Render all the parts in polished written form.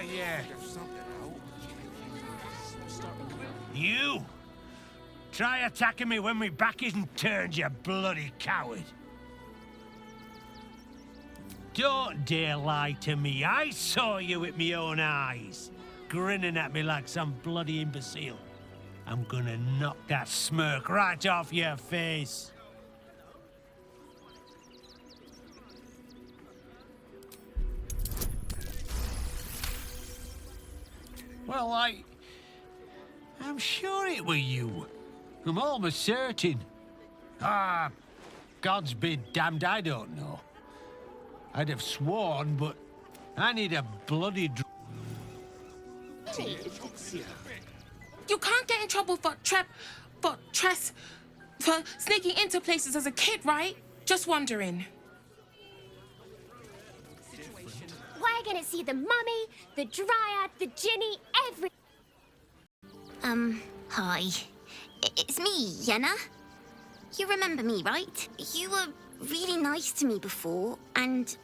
yeah. You? Try attacking me when my back isn't turned, you bloody coward. Don't dare lie to me. I saw you with my own eyes, grinning at me like some bloody imbecile. I'm gonna knock that smirk right off your face. Well, I'm sure it were you. I'm almost certain. Ah, God's be damned, I don't know. I'd have sworn, but I need a bloody You can't get in trouble for sneaking into places as a kid, right? Just wondering. We're gonna see the mummy, the dryad, the ginny, hi. It's me, Yenna. You remember me, right? You were really nice to me before, and,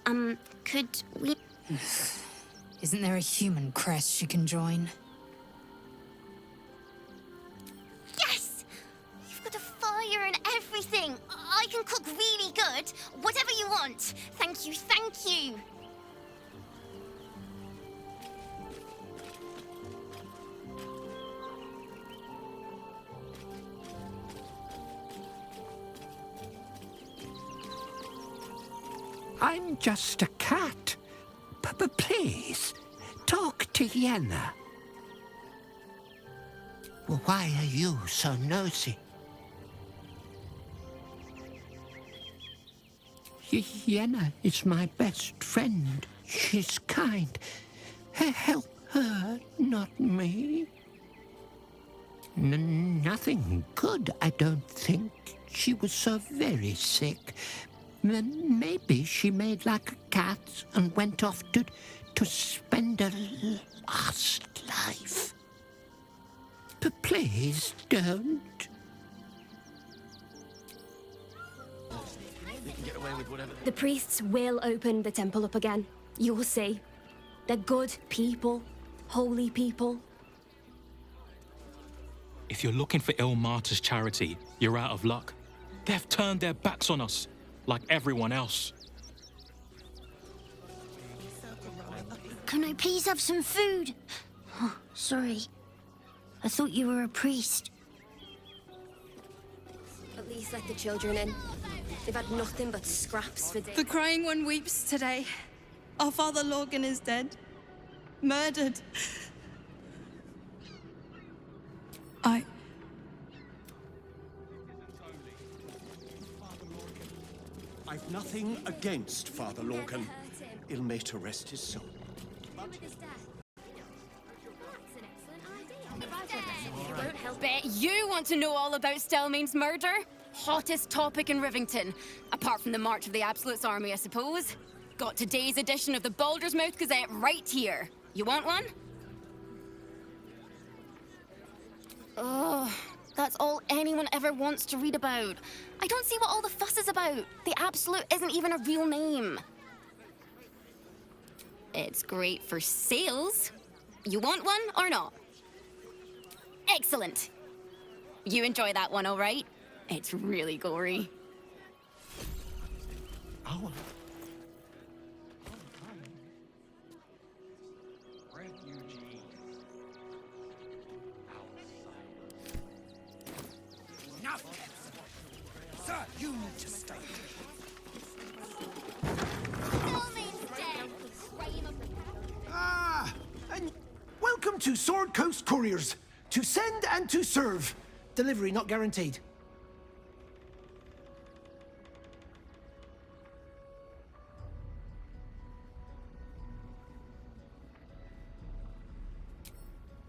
could we... Isn't there a human crest she can join? Yes! You've got a fire and everything. I can cook really good. Whatever you want. Thank you, thank you. I'm just a cat. But please, talk to Yenna. Well, why are you so nosy? Yenna is my best friend. She's kind. Help her, not me. Nothing good, I don't think. She was so very sick. Maybe she made like a cat and went off to spend her last life. But please don't. The priests will open the temple up again. You'll see. They're good people, holy people. If you're looking for Ilmater's charity, you're out of luck. They've turned their backs on us, like everyone else. Can I please have some food? Oh, sorry. I thought you were a priest. At least let the children in. They've had nothing but scraps for days. The crying one weeps today. Our father Lorgan is dead. Murdered. I've nothing against Father Lorgan. Ilmater rest his soul. Bet you want to know all about Stelmane's murder? Hottest topic in Rivington. Apart from the March of the Absolute's army, I suppose. Got today's edition of the Baldur's Mouth Gazette right here. You want one? Oh, that's all anyone ever wants to read about. I don't see what all the fuss is about. The Absolute isn't even a real name. It's great for sales. You want one or not? Excellent. You enjoy that one, all right? It's really gory. Oh. Sir, you need to stay. Ah, and welcome to Sword Coast Couriers. To send and to serve. Delivery not guaranteed.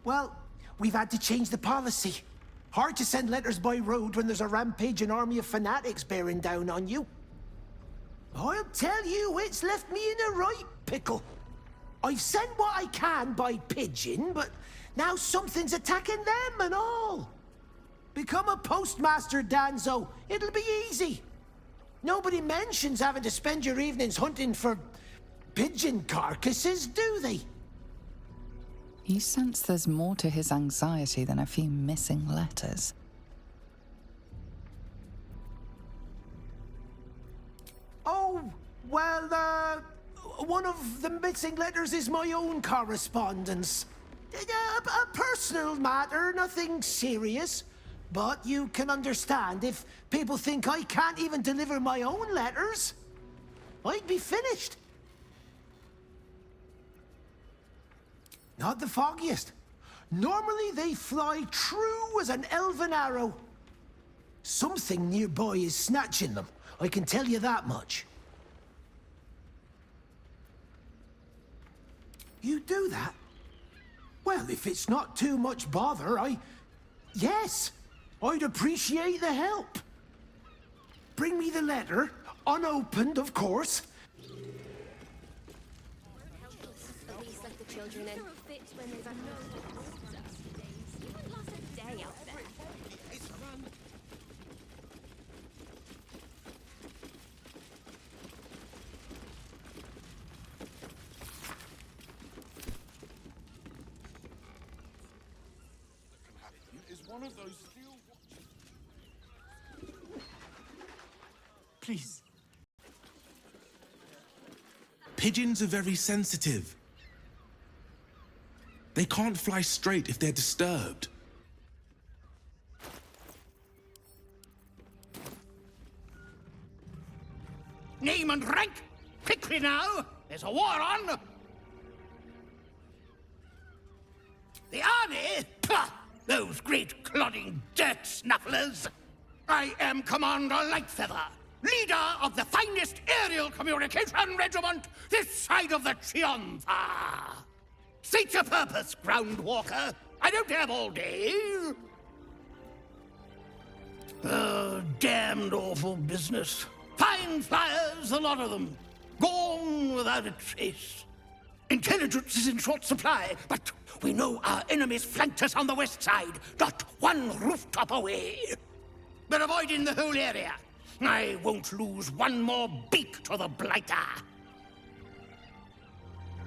Well, we've had to change the policy. Hard to send letters by road when there's a rampaging army of fanatics bearing down on you. I'll tell you, it's left me in a right pickle. I've sent what I can by pigeon, but now something's attacking them and all. Become a postmaster, Danzo. It'll be easy. Nobody mentions having to spend your evenings hunting for pigeon carcasses, do they? You sense there's more to his anxiety than a few missing letters. Oh, well, one of the missing letters is my own correspondence. A personal matter, nothing serious. But you can understand if people think I can't even deliver my own letters, I'd be finished. Not the foggiest. Normally they fly true as an elven arrow. Something nearby is snatching them, I can tell you that much. You do that? Well, if it's not too much bother, yes, I'd appreciate the help. Bring me the letter, unopened, of course. At least let the children in. Fit when there's no dusty days. You wouldn't last a day out there. One of those Please. Pigeons are very sensitive. They can't fly straight if they're disturbed. Name and rank! Quickly now! There's a war on! The army? Pah! Those great clodding dirt snufflers! I am Commander Lightfeather, leader of the finest aerial communication regiment this side of the Triumpha. State your purpose, Groundwalker. I don't have all day. Oh, damned awful business. Fine flyers, a lot of them. Gone without a trace. Intelligence is in short supply, but we know our enemies flanked us on the west side, not one rooftop away. We're avoiding the whole area. I won't lose one more beak to the blighter.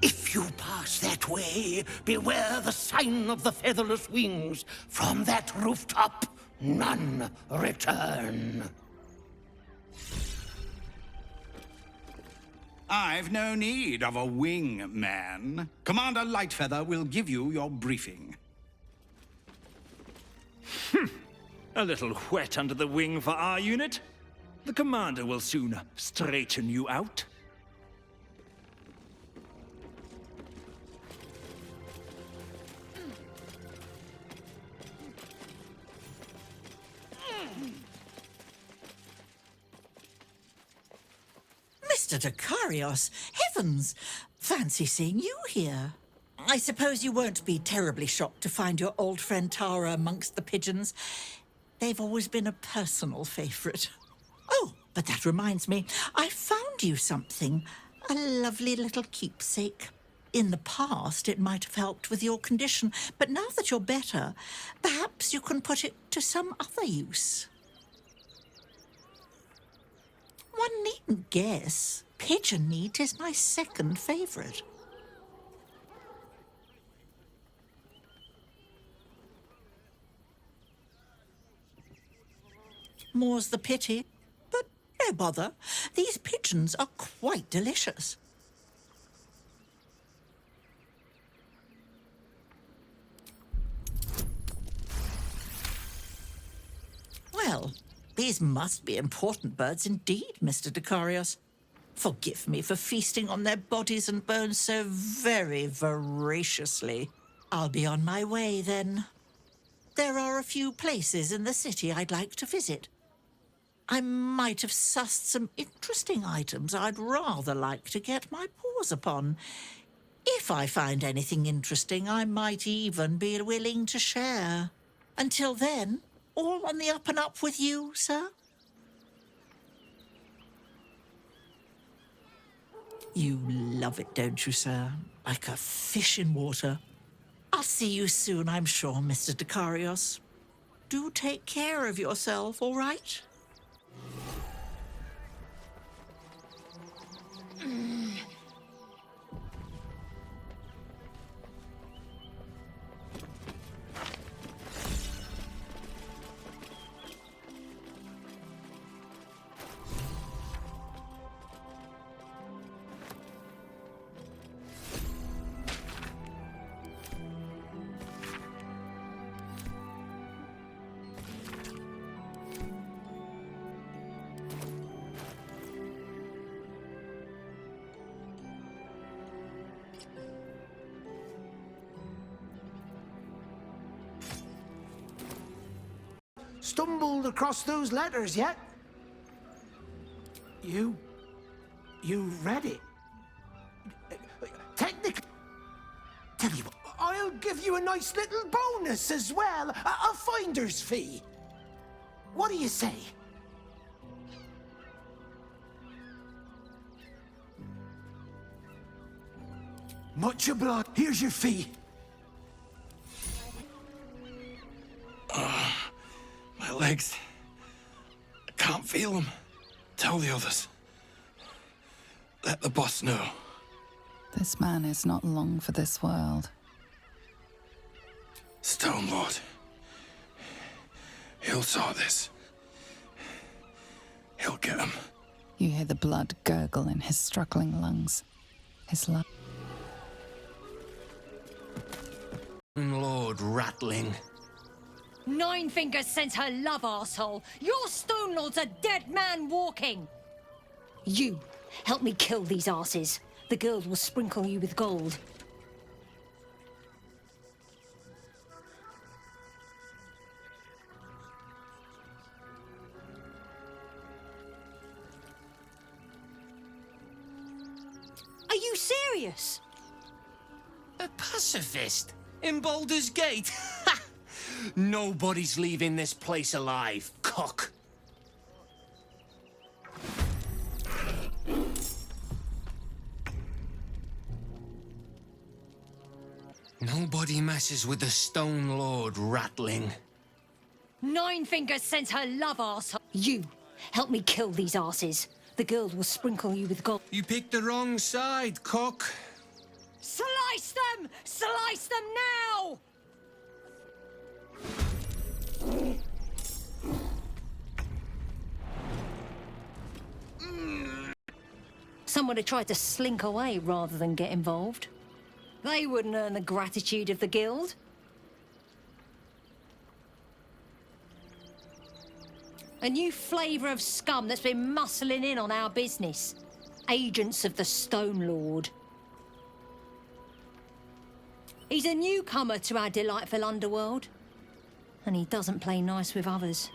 If you pass that way, beware the sign of the featherless wings. From that rooftop, none return. I've no need of a wing man. Commander Lightfeather will give you your briefing. A little wet under the wing for our unit. The commander will soon straighten you out. Mr. Dakarios, heavens! Fancy seeing you here. I suppose you won't be terribly shocked to find your old friend Tara amongst the pigeons. They've always been a personal favourite. Oh, but that reminds me, I found you something. A lovely little keepsake. In the past, it might have helped with your condition, but now that you're better, perhaps you can put it to some other use. One needn't guess. Pigeon meat is my second favourite. More's the pity, but no bother. These pigeons are quite delicious. Well, these must be important birds indeed, Mr. Dakarios. Forgive me for feasting on their bodies and bones so very voraciously. I'll be on my way, then. There are a few places in the city I'd like to visit. I might have sussed some interesting items I'd rather like to get my paws upon. If I find anything interesting, I might even be willing to share. Until then, all on the up and up with you, sir? You love it, don't you, sir? Like a fish in water. I'll see you soon, I'm sure, Mr. Dakarios. Do take care of yourself, all right? stumbled across those letters yet? You read it? Technically, tell you what, I'll give you a nice little bonus as well, a finder's fee. What do you say? Much obliged. Here's your fee. My legs. I can't feel them. Tell the others. Let the boss know. This man is not long for this world. Stone Lord. He'll sort this. He'll get him. You hear the blood gurgle in his struggling lungs. His love. Lord Rattling. Nine Fingers sends her love, arsehole. Your Stone Lord's a dead man walking. You, help me kill these asses. The girls will sprinkle you with gold. Are you serious? A pacifist? In Baldur's Gate? Nobody's leaving this place alive, cock. Nobody messes with the Stone Lord, Rattling. Nine Fingers sends her love, arsehole. You, help me kill these asses. The girls will sprinkle you with gold. You picked the wrong side, cock. Slice them! Slice them now! Someone had tried to slink away rather than get involved. They wouldn't earn the gratitude of the guild. A new flavour of scum that's been muscling in on our business. Agents of the Stone Lord. He's a newcomer to our delightful underworld. And he doesn't play nice with others.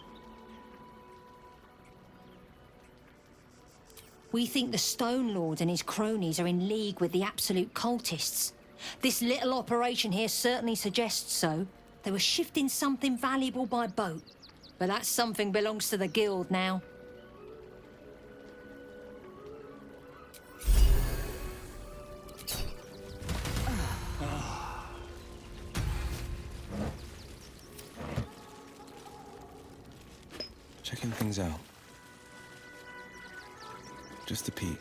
We think the Stone Lord and his cronies are in league with the absolute cultists. This little operation here certainly suggests so. They were shifting something valuable by boat. But that something belongs to the guild now. Checking things out. Just a peek.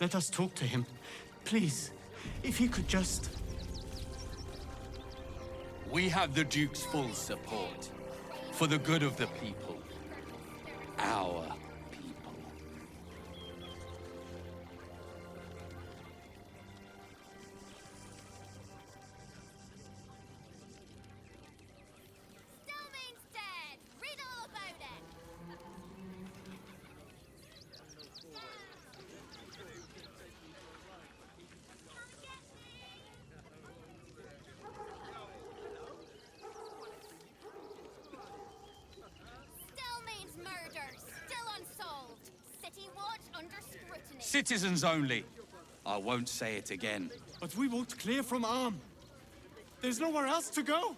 Let us talk to him. Please, if he could just... We have the Duke's full support. For the good of the people. Our people. Stillman's dead! Read all about it! Stillman's murder, still unsolved. City watch under scrutiny. Citizens only. I won't say it again. But we walked clear from Arm. There's nowhere else to go.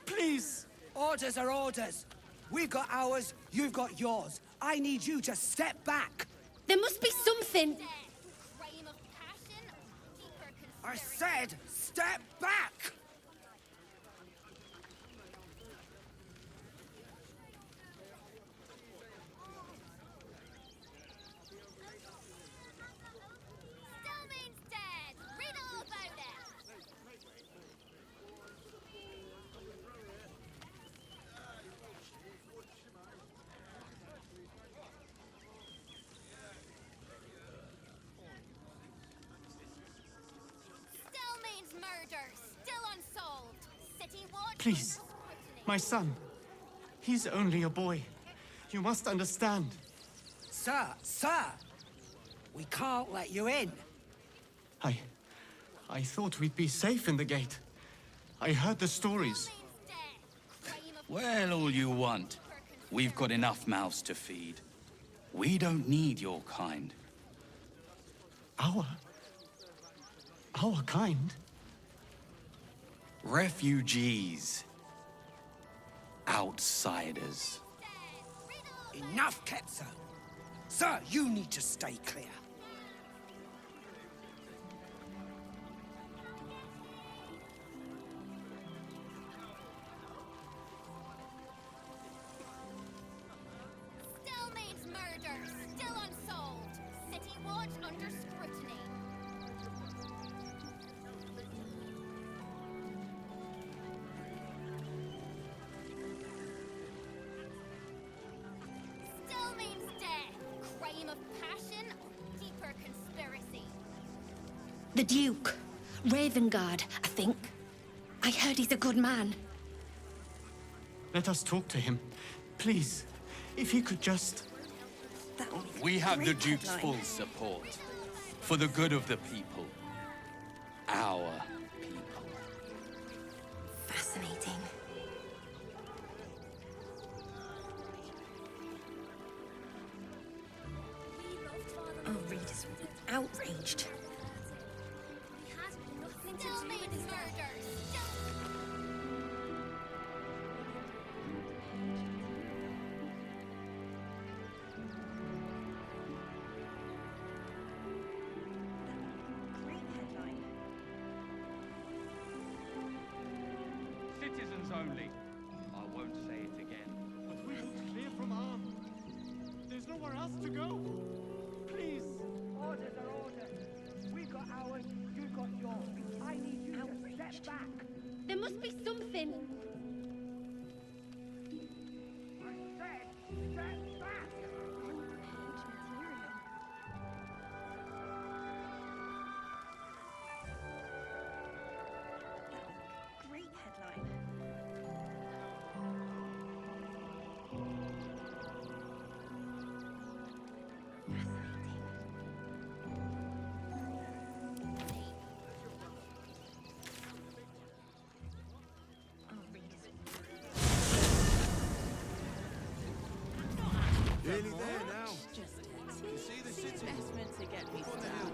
Please. Orders are orders. We've got ours, you've got yours. I need you to step back. There must be something. Crime of passion, deeper I said, step back! Stillman's dead! Read all about it! Stillman's murder, still unsolved. City watch Please. My son. He's only a boy. You must understand. Sir! We can't let you in. I thought we'd be safe in the gate. I heard the stories. Well, all you want. We've got enough mouths to feed. We don't need your kind. Our kind? Refugees. Outsiders. Enough, Ketzer. Sir, you need to stay clear. Stillman's murder, still unsolved. City watch under scrutiny. Stillman's dead. Crime of passion or deeper conspiracy. The Duke. Ravengard, I think. I heard he's a good man. Let us talk to him. Please, if he could just... We have the Duke's full support. For the good of the people. Our people. Fascinating. Oh, readers will be outraged. Stillman's murder, Citizens only. I won't say it again. But we walked clear from Arm. There's nowhere else to go. Please. Orders are orders. We've got ours, you've got yours. I need you to step back. There must be something. I said, step back! Great headline. Nearly there now. You see the city? Investment to get me started.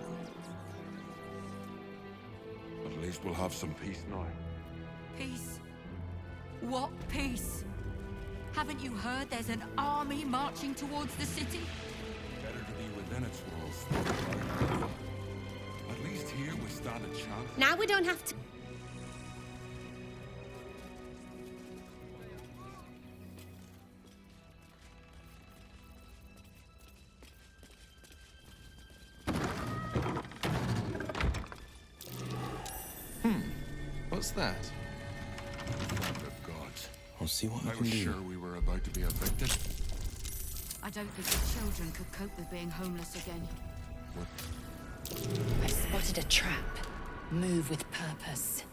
At least we'll have some peace now. Peace? What peace? Haven't you heard there's an army marching towards the city? Better to be within its walls. At least here we stand a chance. Now we don't have to... What's that? The gods. I'll see what I I can was do. sure we were about to be evicted. I don't think the children could cope with being homeless again. I've spotted a trap. Move with purpose.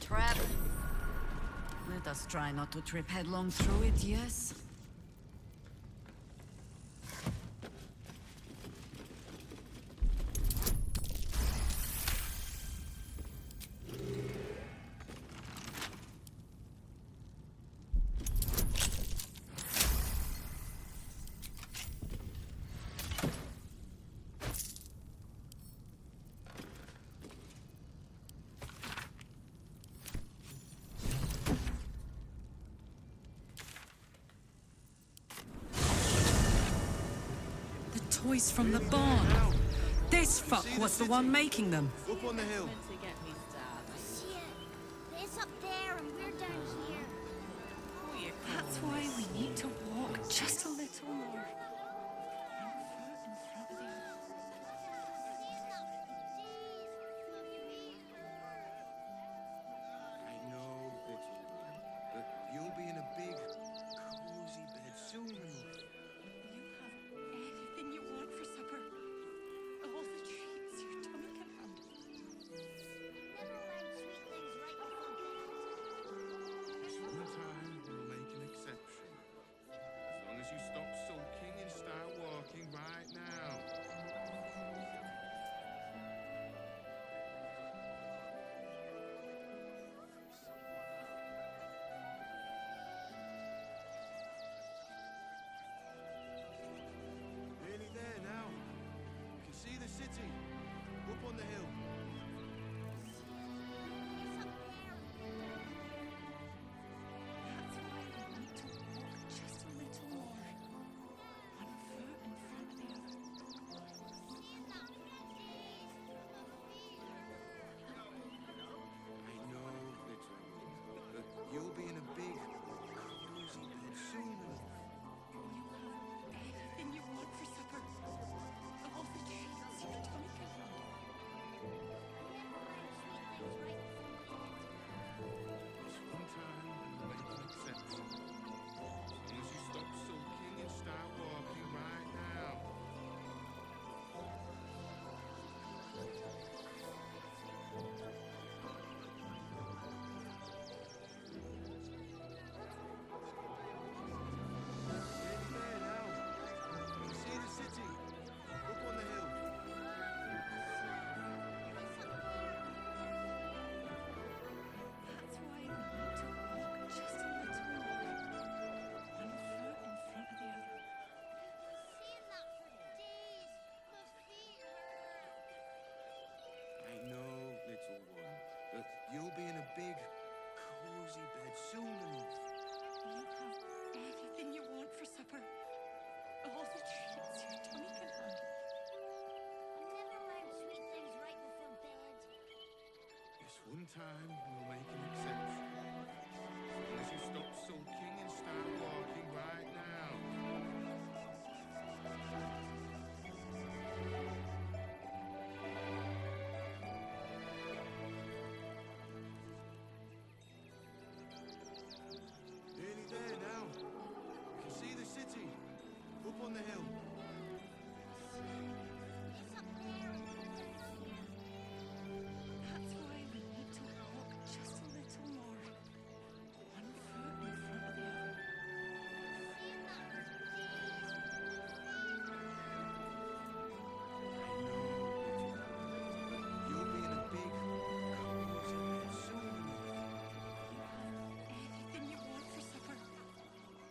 Trap. Let us try not to trip headlong through it, yes? Toys from the barn. This fuck was the one making them. Up on the hill. See it. It's up there and we're down here. That's why we need to walk just a little more. I know, but you'll be in a big, cozy bed soon enough. Anything you want for supper. All the treats your tummy can handle. time, we'll make an exception. As long as you stop sulking and start walking right now. Nearly there now. You can see the city. Up on the hill. It's up there. That's why we need to walk just a little more. One foot in front of the other. I know, but you'll be in a big, cozy bed soon enough. Anything you want for supper.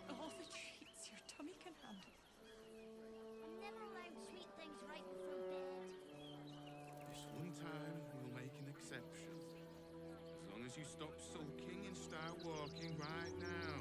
All the treats your tummy can handle. I'm never allowed sweet things right before bed. This one time, we'll make an exception. As long as you stop sulking and start walking right now.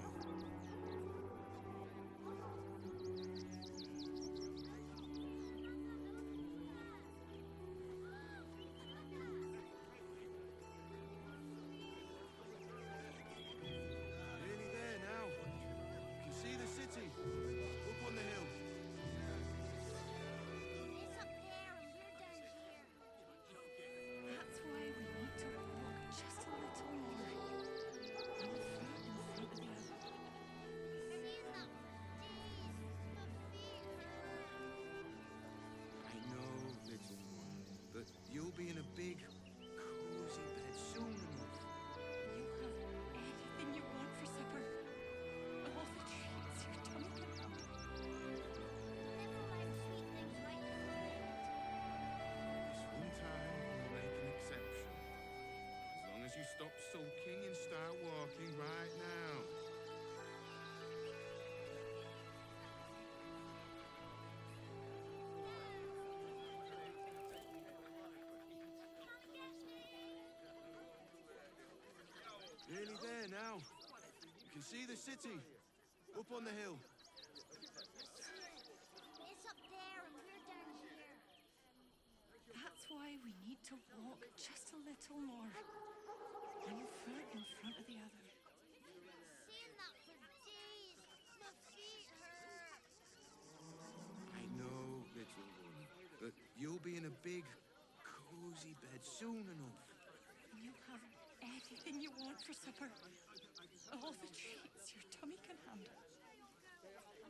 Nearly there now. You can see the city. Up on the hill. It's up there and we're down here. That's why we need to walk just a little more. One foot in front of the other. Seeing that for days. My feet hurt. I know, little one, but you'll be in a big, cozy bed soon enough. You have anything you want for supper. All the treats your tummy can handle.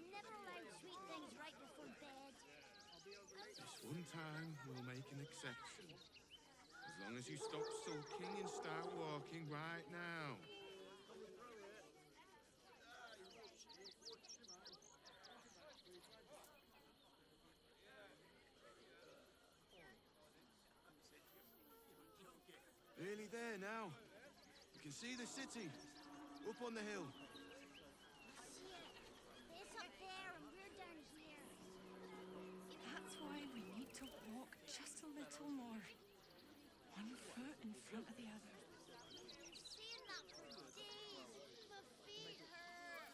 Never allowed sweet things right before bed. This one time, we'll make an exception. As long as you stop sulking and start walking right now. Nearly there now. You can see the city. Up on the hill. It's up there and we're down here. That's why we need to walk just a little more. One foot in front of the other. Seeing that for days. My feet hurt. I know, little one, but you'll be in a big, cozy bed soon enough. You have anything you want for supper. All the treats your tummy can handle. I'm never allowed sweet things right before bed. This one time, we'll make an exception. As long as you stop sulking and start walking right now. Nearly there now. You can see the city. Up on the hill. See it. It's up there and we're down here. That's why we need to walk just a little more. One foot in front of the other. Seeing that for days. My feet hurt.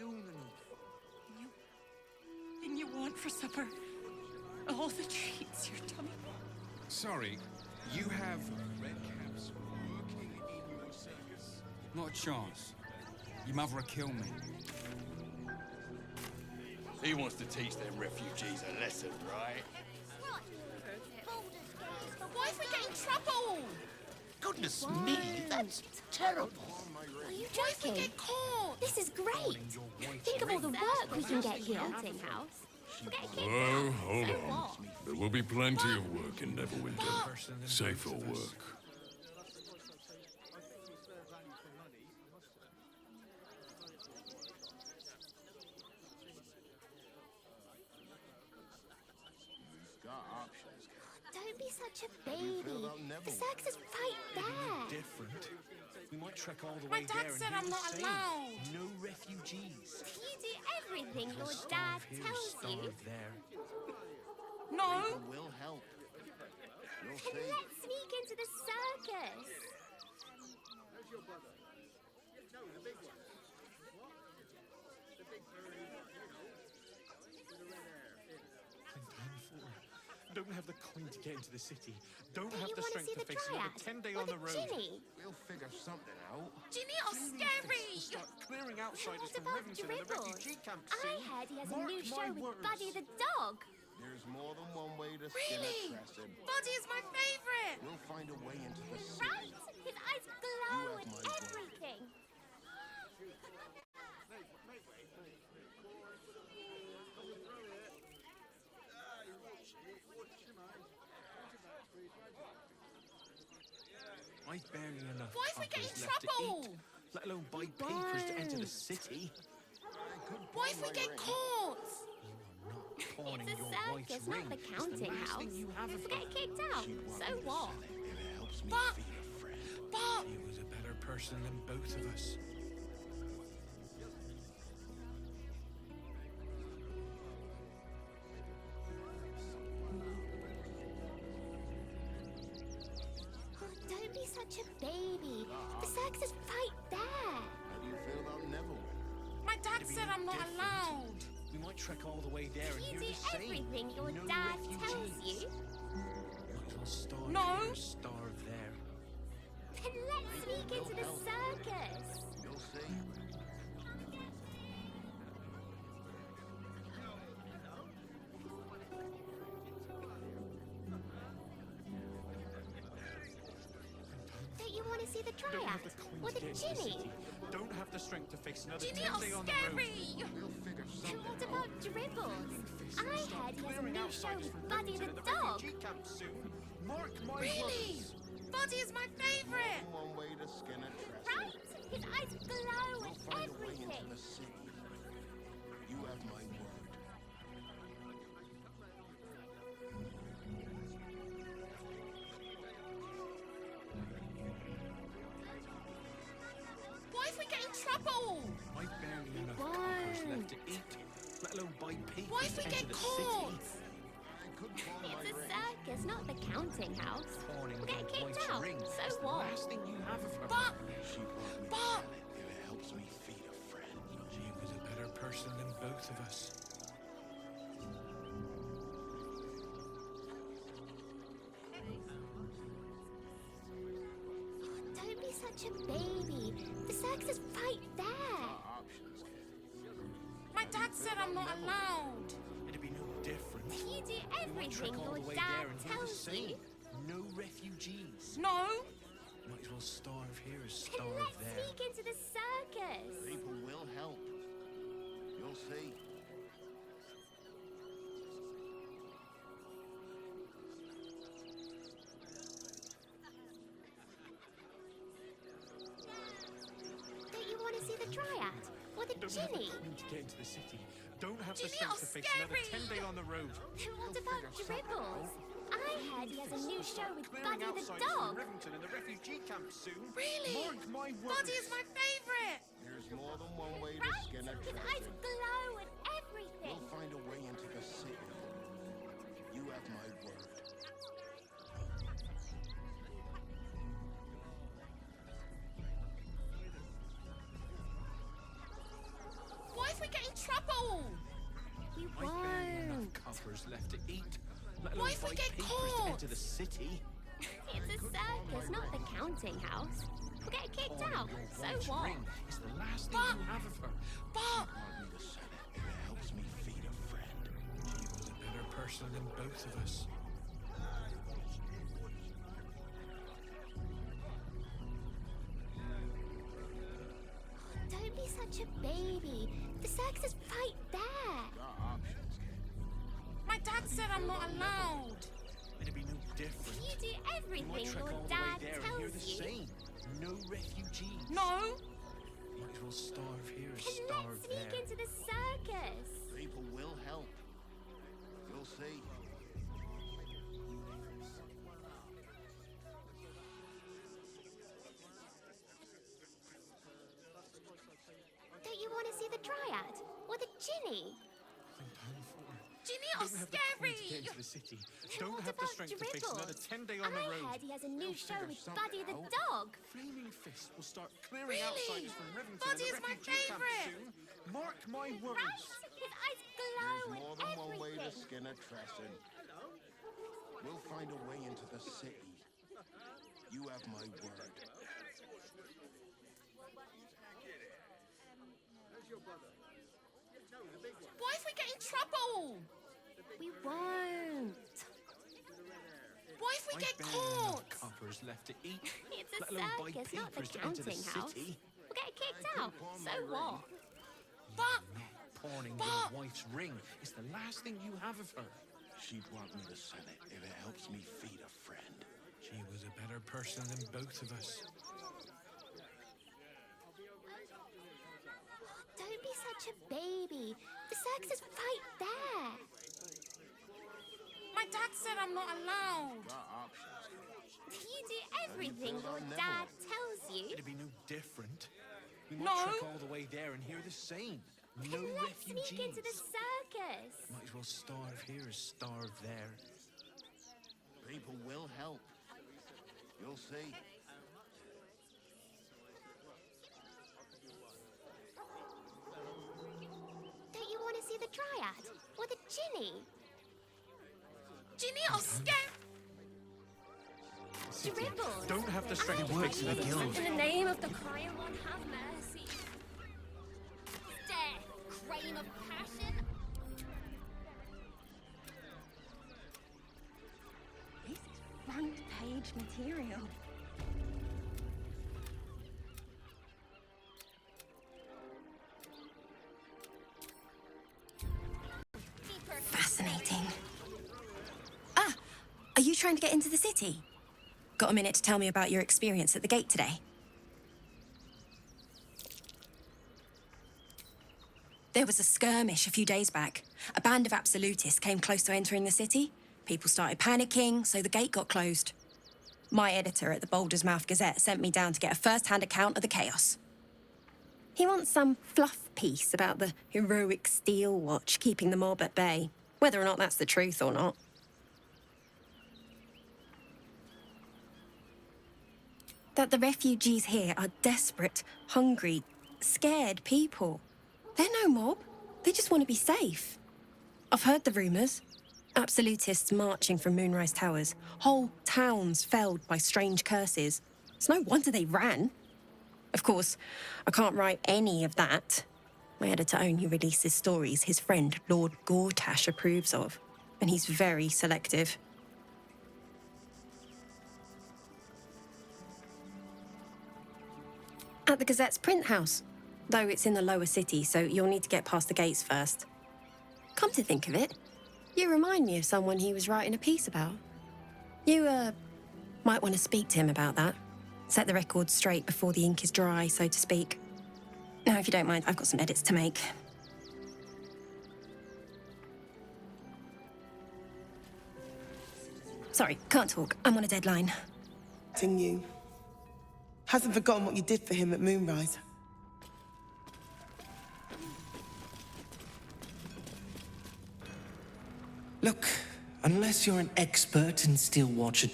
soon enough. And you want for supper all the treats your tummy. Sorry, you have red caps working in your circus? Not a chance. Your mother will kill me. He wants to teach them refugees a lesson, right? What if we get in trouble? Goodness me, that's terrible. Are you What if we joking? get caught? This is great. Think of all the work we can get here. House. Oh, hold on. There will be plenty of work in Neverwinter. Safer work. Don't be such a baby. The circus is right there. Different. We might trek all the My way dad there said and I'm do not the same. allowed. No refugees. You do everything your dad Here, tells you. starve there. No. Will help. You'll And see. let's sneak into the circus. Don't have the coin to get into the city. Don't Do have you the want to strength see to the face another triad? 10-day Or on the the road. Ginny? We'll figure something out. Ginny are scary. Start clearing outsiders What from about Rivington and the Dribbles? refugee camp I soon. heard he has a Mark new my show with words. Buddy the dog. There's more than one way to skin Really? a crescent. Buddy is my favorite. We'll find a way into the city. Right? His eyes glow You and have my word. everything. I've barely enough What if we get in coppers left to trouble? eat, let alone buy papers to enter the city. What if we get caught? Pawning It's a your circus, wife's not ring. the It's the counting last house. thing you have If of we her. get kicked out, so what? It helps me But- feed a friend. But He was a better person than both of us. Oh, don't be such a baby. The circus is right there. How do you feel about Neville? my dad said I'm not different. allowed. We might trek all the way there and You hear do the same. everything your No dad refugees. tells you. Might as well starve No. here, starve there. Then let's sneak into the circus. You'll see. Don't you want to see the Don't triad? have the coin Or to the get into the Ginny? city. Don't have the strength to face another Ginny are 10-day on the road. scary. We'll figure And something what out. about Dribbles? I heard he has a Clearing new show outsiders with from Buddy Rivington the and the dog. refugee camp soon. Mark my Really? words. Buddy is my favorite. One way to skin a crescent. Right? His eyes glow We'll and find a way everything. into the city. You have my word. What if we get in trouble? I've barely enough won't. coppers left to eat, let alone buy papers What if we to get enter the caught? city. It's a circus, not the counting house. Pawning We'll get your kicked wife's out. ring. So It's the what? last thing you have of her. But She brought me But- if it helps me feed a friend. She was a better person than both of us. Don't be such a baby. The circus is right there. Options. my dad said I'm not allowed. It'd be no different. You do We might everything trek all your the way dad there and hear the tells same. you. No refugees. No. Might as well starve here as Then starve let's there. sneak into the circus. People will help. You'll see. Don't you want to see the triad? Or the Don't have the Ginny? coin to get into the city. Don't have the Ginny strength are to face another scary. 10-day on the road. Then what about Dribbles? I heard he has a new show with Clearing Buddy the outsiders from dog. Rivington and the refugee camp soon. Really? Mark my words. Buddy is my favorite. There's more than one way to Right? skin a His eyes crescent. glow and everything. We'll find a way into the city. You have my word. What if trouble! We I've barely enough won't. coppers left to eat. Let alone What if we buy get papers caught? to enter the city. It's a circus, not the counting house. We'll get kicked out. So Wife's what? ring is the last thing you have of her. But Want me to sell it if it helps me feed a friend. She was a better person than both of us. Don't be such a baby. The circus is right there. my dad said I'm not allowed. It'd be no different. You do You might everything trek your all the way dad there and hear the tells you. same. No refugees. No. Might as well starve here as And starve let's sneak there. into the circus. People will help. You'll see. Don't you want to see the Dryad? Or the Ginny? Ginny are Don't have the coin to scary. get into the city. And Don't what have the about strength to face Dribble? another 10 day on the I road. heard he has a new show figure with something Buddy the out. dog. Flaming Fists will start clearing Really? outsiders from Rivington Buddy and is the my refugee camp favourite. soon. Mark my words. Right? His eyes glow There's more and than one way to everything. skin a Tresson. We'll find a way into the city. You have my word. What if we get in trouble? We won't. What if we I've get barely enough caught? coppers left to eat. It's a Let alone buy circus, not the papers to enter the counting house. city. We'll get kicked out. So what? But Pawning your wife's ring is the last thing you have of her. She'd want me to sell it if it helps me feed a friend. She was a better person than both of us. Don't be such a baby. The circus is right there. my dad said I'm not allowed. You do everything your dad tells you. It'd be no different. We might No. trek all the way there and hear the same. No And let's refugees. sneak into the circus. Might as well starve here as starve there. People will help. You'll see. Don't you want to see the Dryad? Or the Ginny? Ginny are scary. Dribble. Don't have the strength to I face another beg you, guild. in the name of the crying one, have mercy. Death, crane of passion. This is front page material. Fascinating. Ah, are you trying to get into the city? Got a minute to tell me about your experience at the gate today? There was a skirmish a few days back. A band of absolutists came close to entering the city. People started panicking, so the gate got closed. My editor at the Baldur's Mouth Gazette sent me down to get a first-hand account of the chaos. He wants some fluff piece about the heroic steel watch keeping the mob at bay, whether or not that's the truth or not. That the refugees here are desperate, hungry, scared people. They're no mob. They just want to be safe. I've heard the rumours. Absolutists marching from Moonrise Towers. Whole towns felled by strange curses. It's no wonder they ran. Of course, I can't write any of that. My editor only releases stories his friend Lord Gortash approves of, and he's very selective. At the Gazette's print house, though it's in the lower city, so you'll need to get past the gates first. Come to think of it, you remind me of someone he was writing a piece about. You, might want to speak to him about that. Set the record straight before the ink is dry, so to speak. Now, if you don't mind, I've got some edits to make. Sorry, can't talk. I'm on a deadline. You. Hasn't forgotten what you did for him at Moonrise. Look, unless you're an expert in steel watch.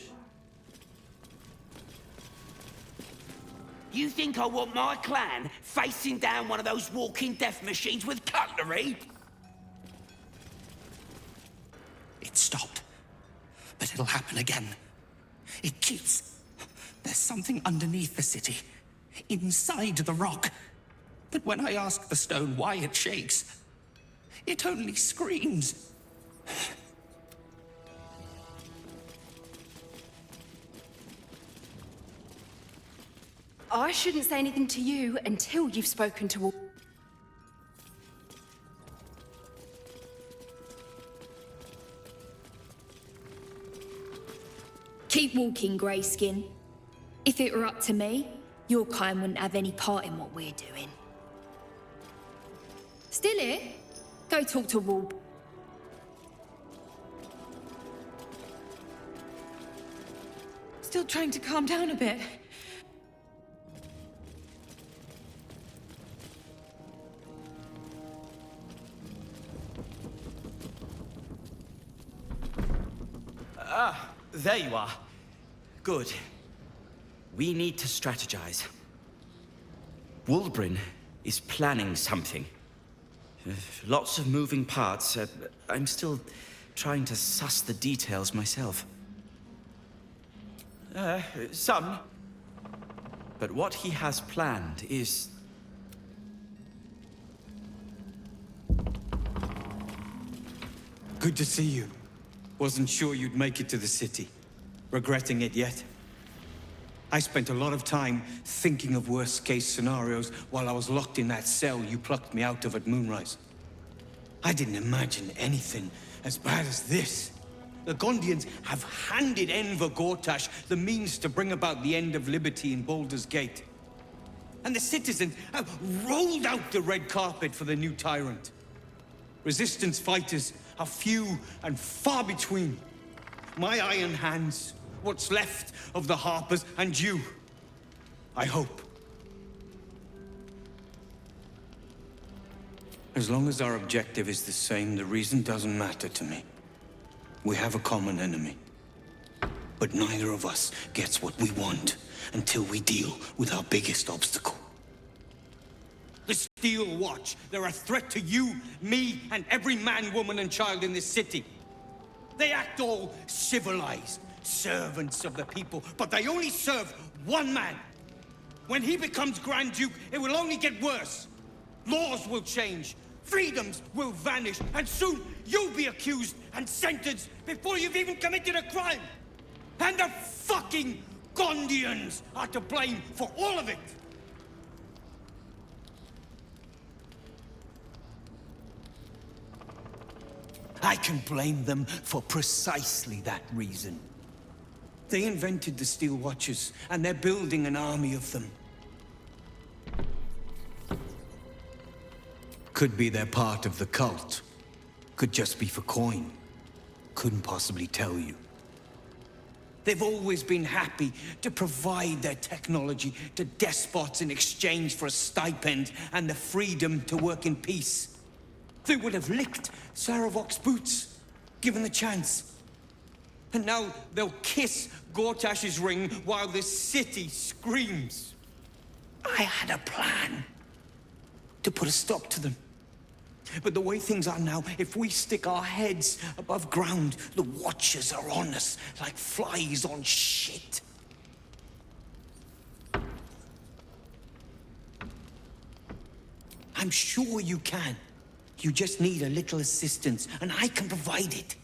You think I want my clan facing down one of those walking death machines with cutlery? it'll happen again. It keeps... There's something underneath the city, inside the rock. But when I ask the stone why it shakes, it only screams. I shouldn't say anything to you until you've spoken to all... Keep walking, Greyskin. If it were up to me, your kind wouldn't have any part in what we're doing. Still here? Go talk to Wall. Still trying to calm down a bit. Ah, there you are. Good. We need to strategize. Wulbrin is planning something. Lots of moving parts. I'm still trying to suss the details myself. Some. But what he has planned is... Good to see you. Wasn't sure you'd make it to the city. Regretting it yet? I spent a lot of time thinking of worst-case scenarios while I was locked in that cell you plucked me out of at Moonrise. I didn't imagine anything as bad as this. The Gondians have handed Enver Gortash the means to bring about the end of liberty in Baldur's Gate. And the citizens have rolled out the red carpet for the new tyrant. Resistance fighters are few and far between. My iron hands, what's left of the Harpers, and you. I hope. As long as our objective is the same, the reason doesn't matter to me. We have a common enemy. But neither of us gets what we want until we deal with our biggest obstacle. The Steel Watch. They're a threat to you, me, and every man, woman, and child in this city. They act all civilized, servants of the people, but they only serve one man. When he becomes Grand Duke, it will only get worse. Laws will change, freedoms will vanish, and soon you'll be accused and sentenced before you've even committed a crime. And the fucking Gondians are to blame for all of it. I can blame them for precisely that reason. They invented the Steel Watchers, and they're building an army of them. Could be they're part of the cult. Could just be for coin. Couldn't possibly tell you. They've always been happy to provide their technology to despots in exchange for a stipend and the freedom to work in peace. They would have licked Saravok's boots, given the chance. And now they'll kiss Gortash's ring while this city screams. I had a plan to put a stop to them. But the way things are now, if we stick our heads above ground, the Watchers are on us like flies on shit. I'm sure you can. You just need a little assistance, and I can provide it.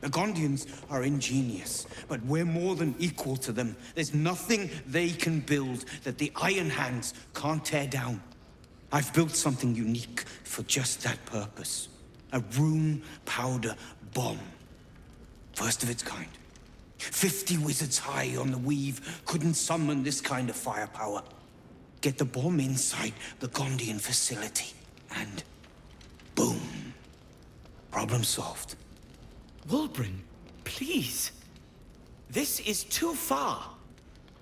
The Gondians are ingenious, but we're more than equal to them. There's nothing they can build that the Iron Hands can't tear down. I've built something unique for just that purpose. A rune powder bomb. First of its kind. 50 wizards high on the weave couldn't summon this kind of firepower. Get the bomb inside the Gondian facility, and boom. Problem solved. Wulbrin, please. This is too far.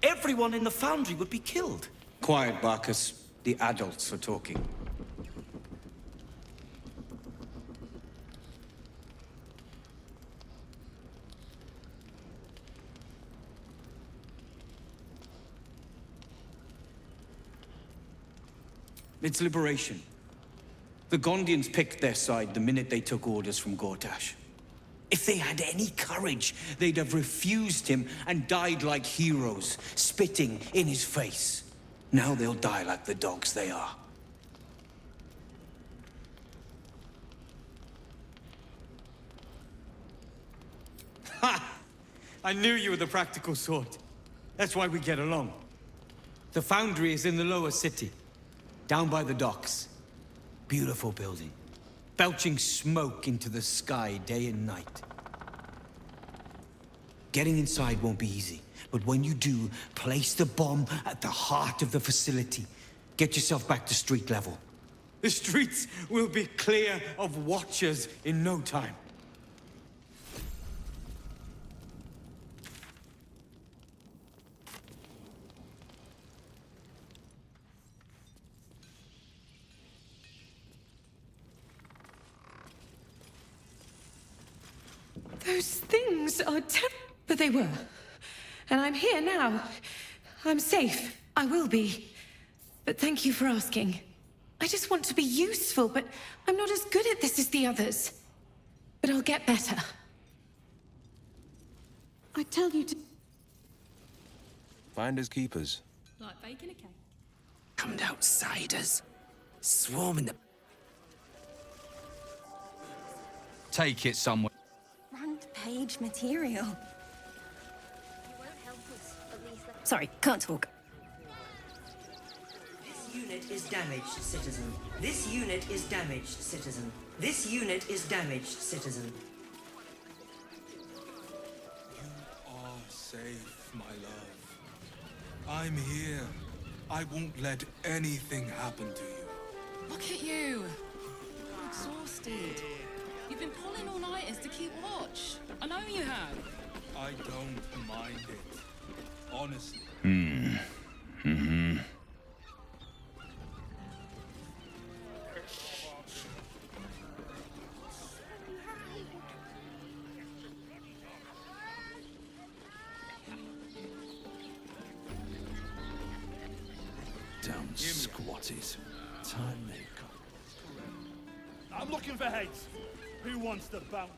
Everyone in the foundry would be killed. Quiet, Barkus. The adults are talking. It's liberation. The Gondians picked their side the minute they took orders from Gortash. If they had any courage, they'd have refused him and died like heroes, spitting in his face. Now they'll die like the dogs they are. Ha! I knew you were the practical sort. That's why we get along. The foundry is in the lower city, down by the docks. Beautiful building, belching smoke into the sky day and night. Getting inside won't be easy, but when you do, place the bomb at the heart of the facility. Get yourself back to street level. The streets will be clear of Watchers in no time. Those things are terrible. But they were. And I'm here now. I'm safe. I will be. But thank you for asking. I just want to be useful, but I'm not as good at this as the others. But I'll get better. I tell you to... Finders keepers. Like baking a cake. Come outsiders. Swarming the... Take it somewhere. Front page material. Sorry, can't talk. This unit is damaged, citizen. This unit is damaged, citizen. This unit is damaged, citizen. You are safe, my love. I'm here. I won't let anything happen to you. Look at you. You're exhausted. You've been pulling all-nighters to keep watch. I know you have. I don't mind it. Honestly. Damn squatties. Time they come. I'm looking for heads. Who wants the bounty?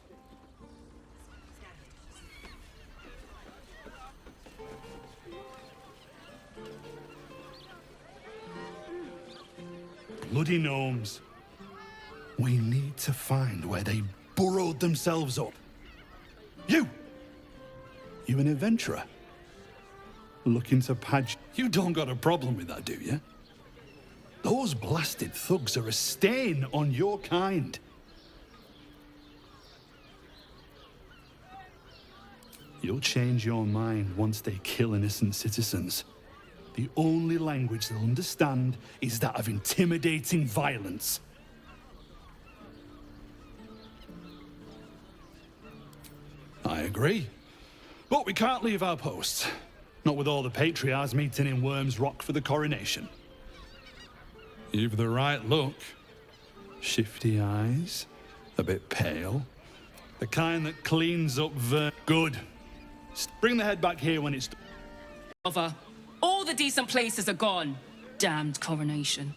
Bloody gnomes. We need to find where they burrowed themselves up. You an adventurer? Looking to patch... You don't got a problem with that, do you? Those blasted thugs are a stain on your kind. You'll change your mind once they kill innocent citizens. The only language they'll understand is that of intimidating violence. I agree. But we can't leave our posts. Not with all the patriarchs meeting in Worm's Rock for the coronation. You've the right look. Shifty eyes, a bit pale. The kind that cleans up Good. Bring the head back here when it's... Over. All the decent places are gone. Damned coronation.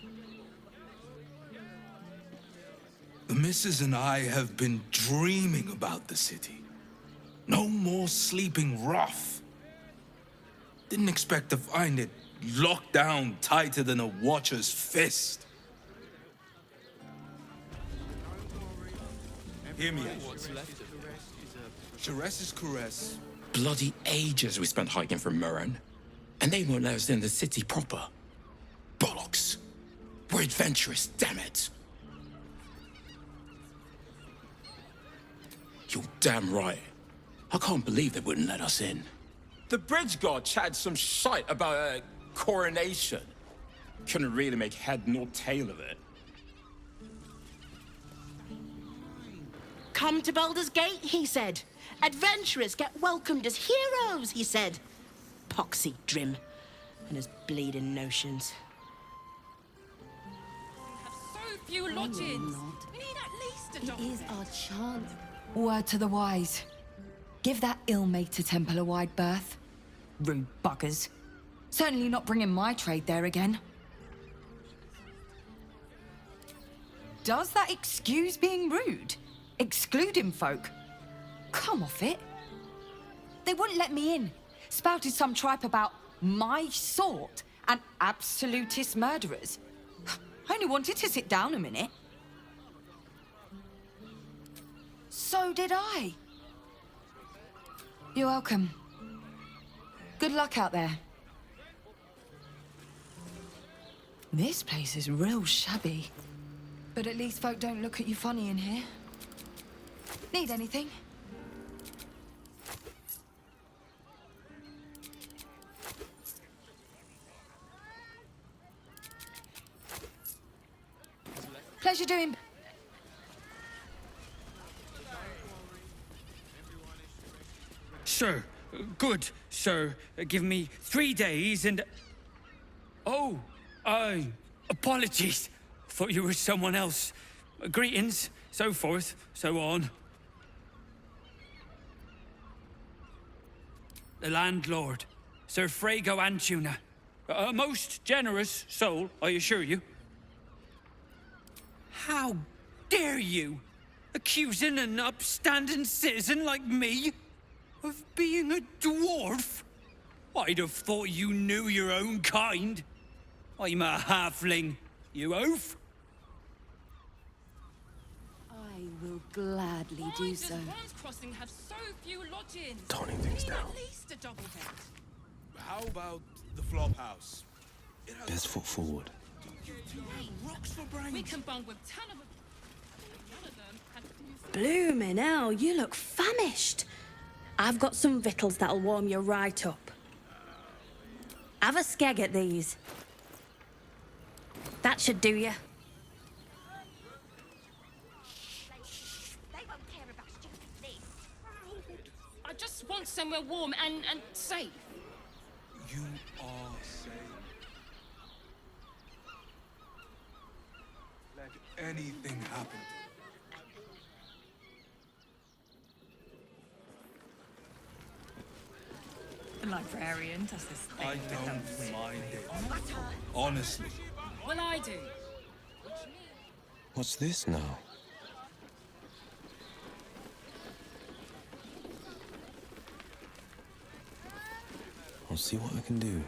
The missus and I have been dreaming about the city. No more sleeping rough. Didn't expect to find it locked down tighter than a watcher's fist. Hear me out. Jerez's caress. Bloody ages we spent hiking from Murren. And they won't let us in the city proper. Bollocks. We're adventurous, damn it. You're damn right. I can't believe they wouldn't let us in. The bridge guard chatted some shite about a coronation. Couldn't really make head nor tail of it. Come to Baldur's Gate, he said. Adventurers get welcomed as heroes, he said. Poxy Drim and his bleeding notions. So few lodgings. We need at least a doctor. It is our chance. Word to the wise. Give that ill-mated temple a wide berth. Rude buggers. Certainly not bringing my trade there again. Does that excuse being rude? Excluding folk? come off it. They wouldn't let me in. Spouted some tripe about my sort and absolutist murderers. I only wanted to sit down a minute. So did I. You're welcome. Good luck out there. This place is real shabby. But at least folk don't look at you funny in here. Need anything? Pleasure doing... Sir, good, sir. Give me 3 days and... Oh, apologies. Thought you were someone else. Greetings, so forth, so on. The landlord, Sir Frago Antuna. A most generous soul, I assure you. How dare you? Accusing an upstanding citizen like me of being a dwarf? I'd have thought you knew your own kind. I'm a halfling, you oaf. I will gladly do so. Worms Crossing have so few lodgings. Toning things We need down. At least a double bed. How about the flop house? Best foot forward. We can bung with 10 of them. None of them had Bloomin' hell, you look famished. I've got some victuals that'll warm you right up. Have a skeg at these. That should do you. I just want somewhere warm and safe. You are safe. Let anything happen. The librarian does this thing. I don't mind it. Honestly. Well, I do. What's this now? I'll see what I can do.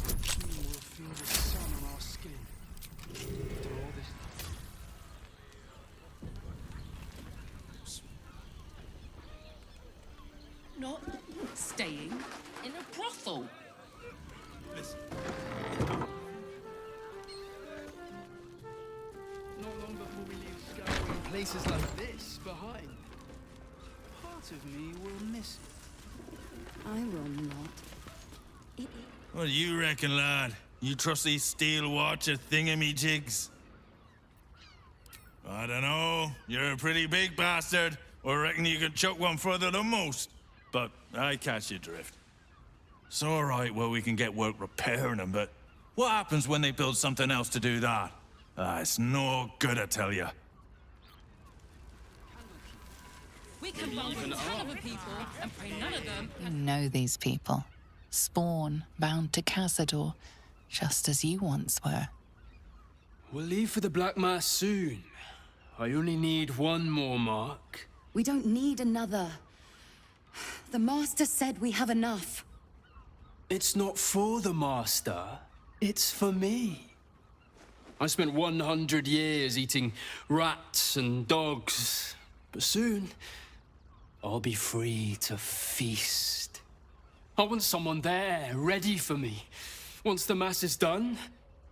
We'll feel the sun on our skin. After all this... Not staying in a brothel. Listen. Not long before we leave scouring places like this behind. Part of me will miss it. I will not. What do you reckon, lad? You trust these steel watcher thingamajigs? I don't know. You're a pretty big bastard. Or reckon you can chuck one further than most. But I catch your drift. It's all right, well, we can get work repairing them, but what happens when they build something else to do that? It's no good, I tell you. We can bung with 10 other people and pray none of them You know these people. Spawn, bound to Cazador, just as you once were. We'll leave for the Black Mass soon. I only need one more mark. We don't need another. The Master said we have enough. It's not for the Master. It's for me. I spent 100 years eating rats and dogs. But soon, I'll be free to feast. I want someone there, ready for me. Once the Mass is done,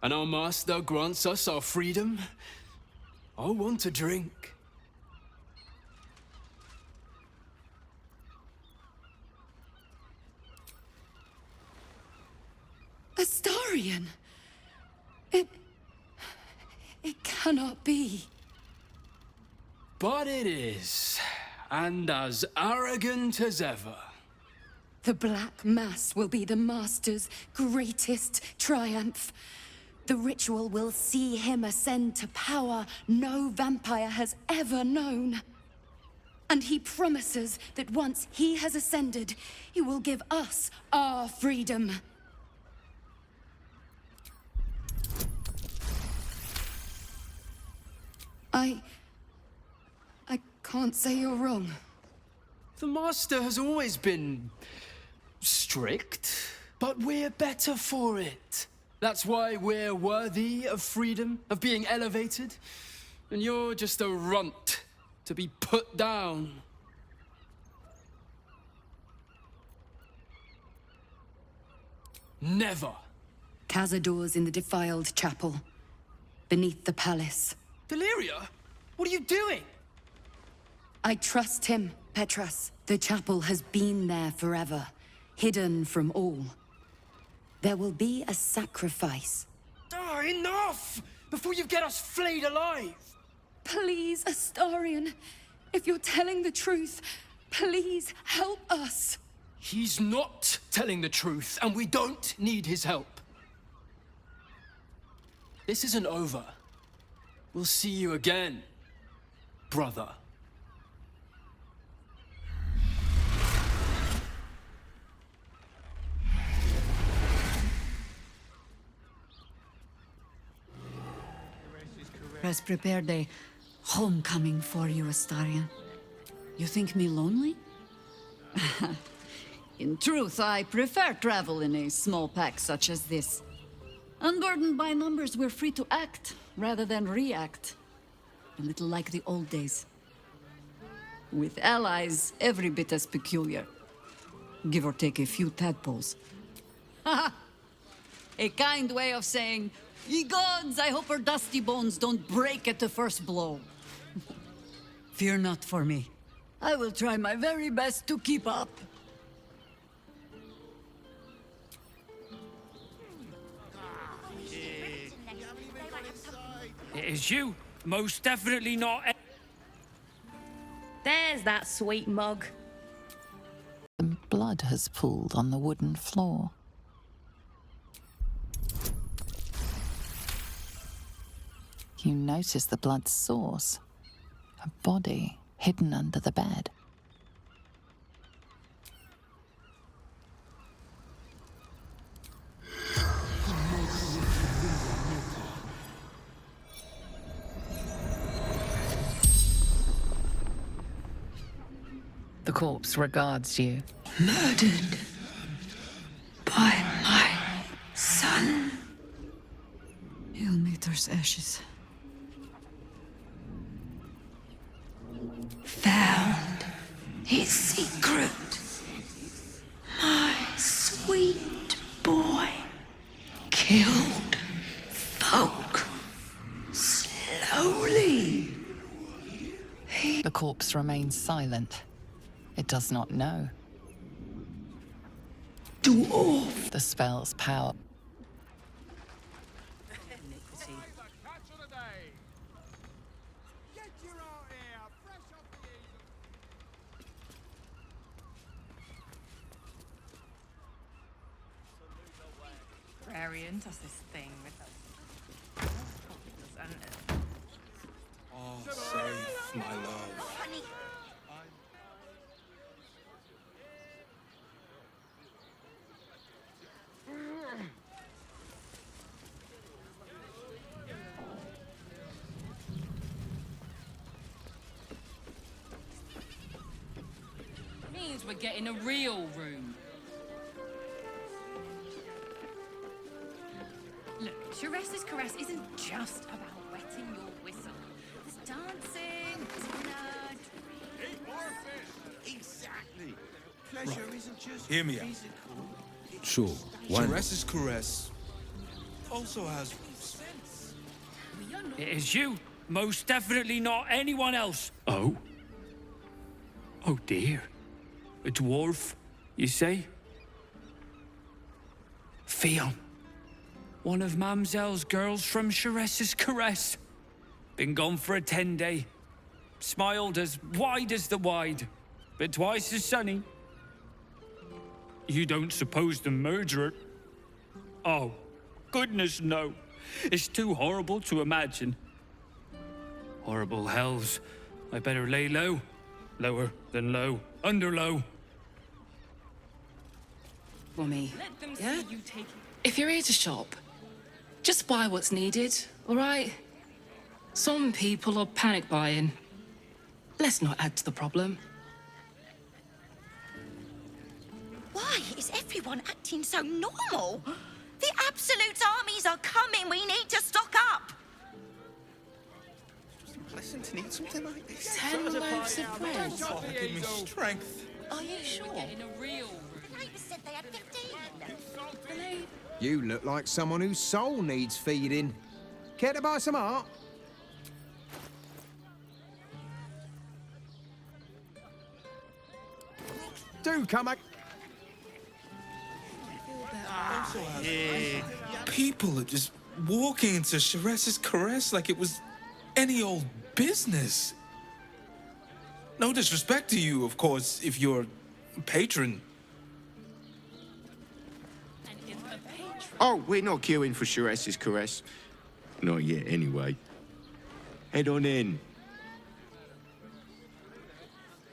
and our Master grants us our freedom, I'll want a drink. Astarion! It cannot be. But it is, and as arrogant as ever. The Black Mass will be the Master's greatest triumph. The ritual will see him ascend to power no vampire has ever known. And he promises that once he has ascended, he will give us our freedom. I Can't say you're wrong. The Master has always been strict, but we're better for it. That's why we're worthy of freedom, of being elevated. And you're just a runt to be put down. Never. Cazador's in the defiled chapel, beneath the palace. Deliria? What are you doing? I trust him, Petras. The chapel has been there forever, hidden from all. There will be a sacrifice. Ah, enough! Before you get us flayed alive! Please, Astarion, if you're telling the truth, please help us. He's not telling the truth, and we don't need his help. This isn't over. We'll see you again, brother. Has prepared a homecoming for you, Astarion. You think me lonely? In truth, I prefer travel in a small pack such as this. Unburdened by numbers, we're free to act rather than react. A little like the old days. With allies every bit as peculiar. Give or take a few tadpoles. A kind way of saying, ye gods, I hope her dusty bones don't break at the first blow. Fear not for me. I will try my very best to keep up. It is you. Most definitely not. There's that sweet mug. Some blood has pooled on the wooden floor. You notice the blood's source. A body hidden under the bed. The corpse regards you. Murdered by my son. Ilmater's ashes. Found his secret. My sweet boy killed folk slowly. The corpse remains silent. It does not know. Dwarf. The spell's power. Arian does this thing with us. Oh, safe, my love. Means we're getting a real room. Look, Sharessa's caress isn't just about wetting your whistle. There's dancing, dinner, Exactly. Pleasure isn't just Hear me out. physical. Sure, why not? Teresa's caress also has sense. It is you. Most definitely not anyone else. Oh? Oh dear. A dwarf, you say? Fion. One of Mamselle's girls from Sharessa's caress. Been gone for a 10-day. Smiled as wide as the wide, but twice as sunny. You don't suppose the murderer... Oh, goodness no. It's too horrible to imagine. Horrible hells. I better lay low. Lower than low. Under low. Mummy, yeah? If you're here to shop, just buy what's needed, all right? Some people are panic buying. Let's not add to the problem. Why is everyone acting so normal? The Absolute armies are coming. We need to stock up. Pleasant to need something like this. 10 loaves of bread. Give me strength. Are you sure? The neighbours said they had 15. You look like someone whose soul needs feeding. Care to buy some art? Do come back. People are just walking into Sharess's caress like it was any old business. No disrespect to you, of course, if you're a patron. Oh, we're not queuing for Sharess's caress. Not yet, anyway. Head on in.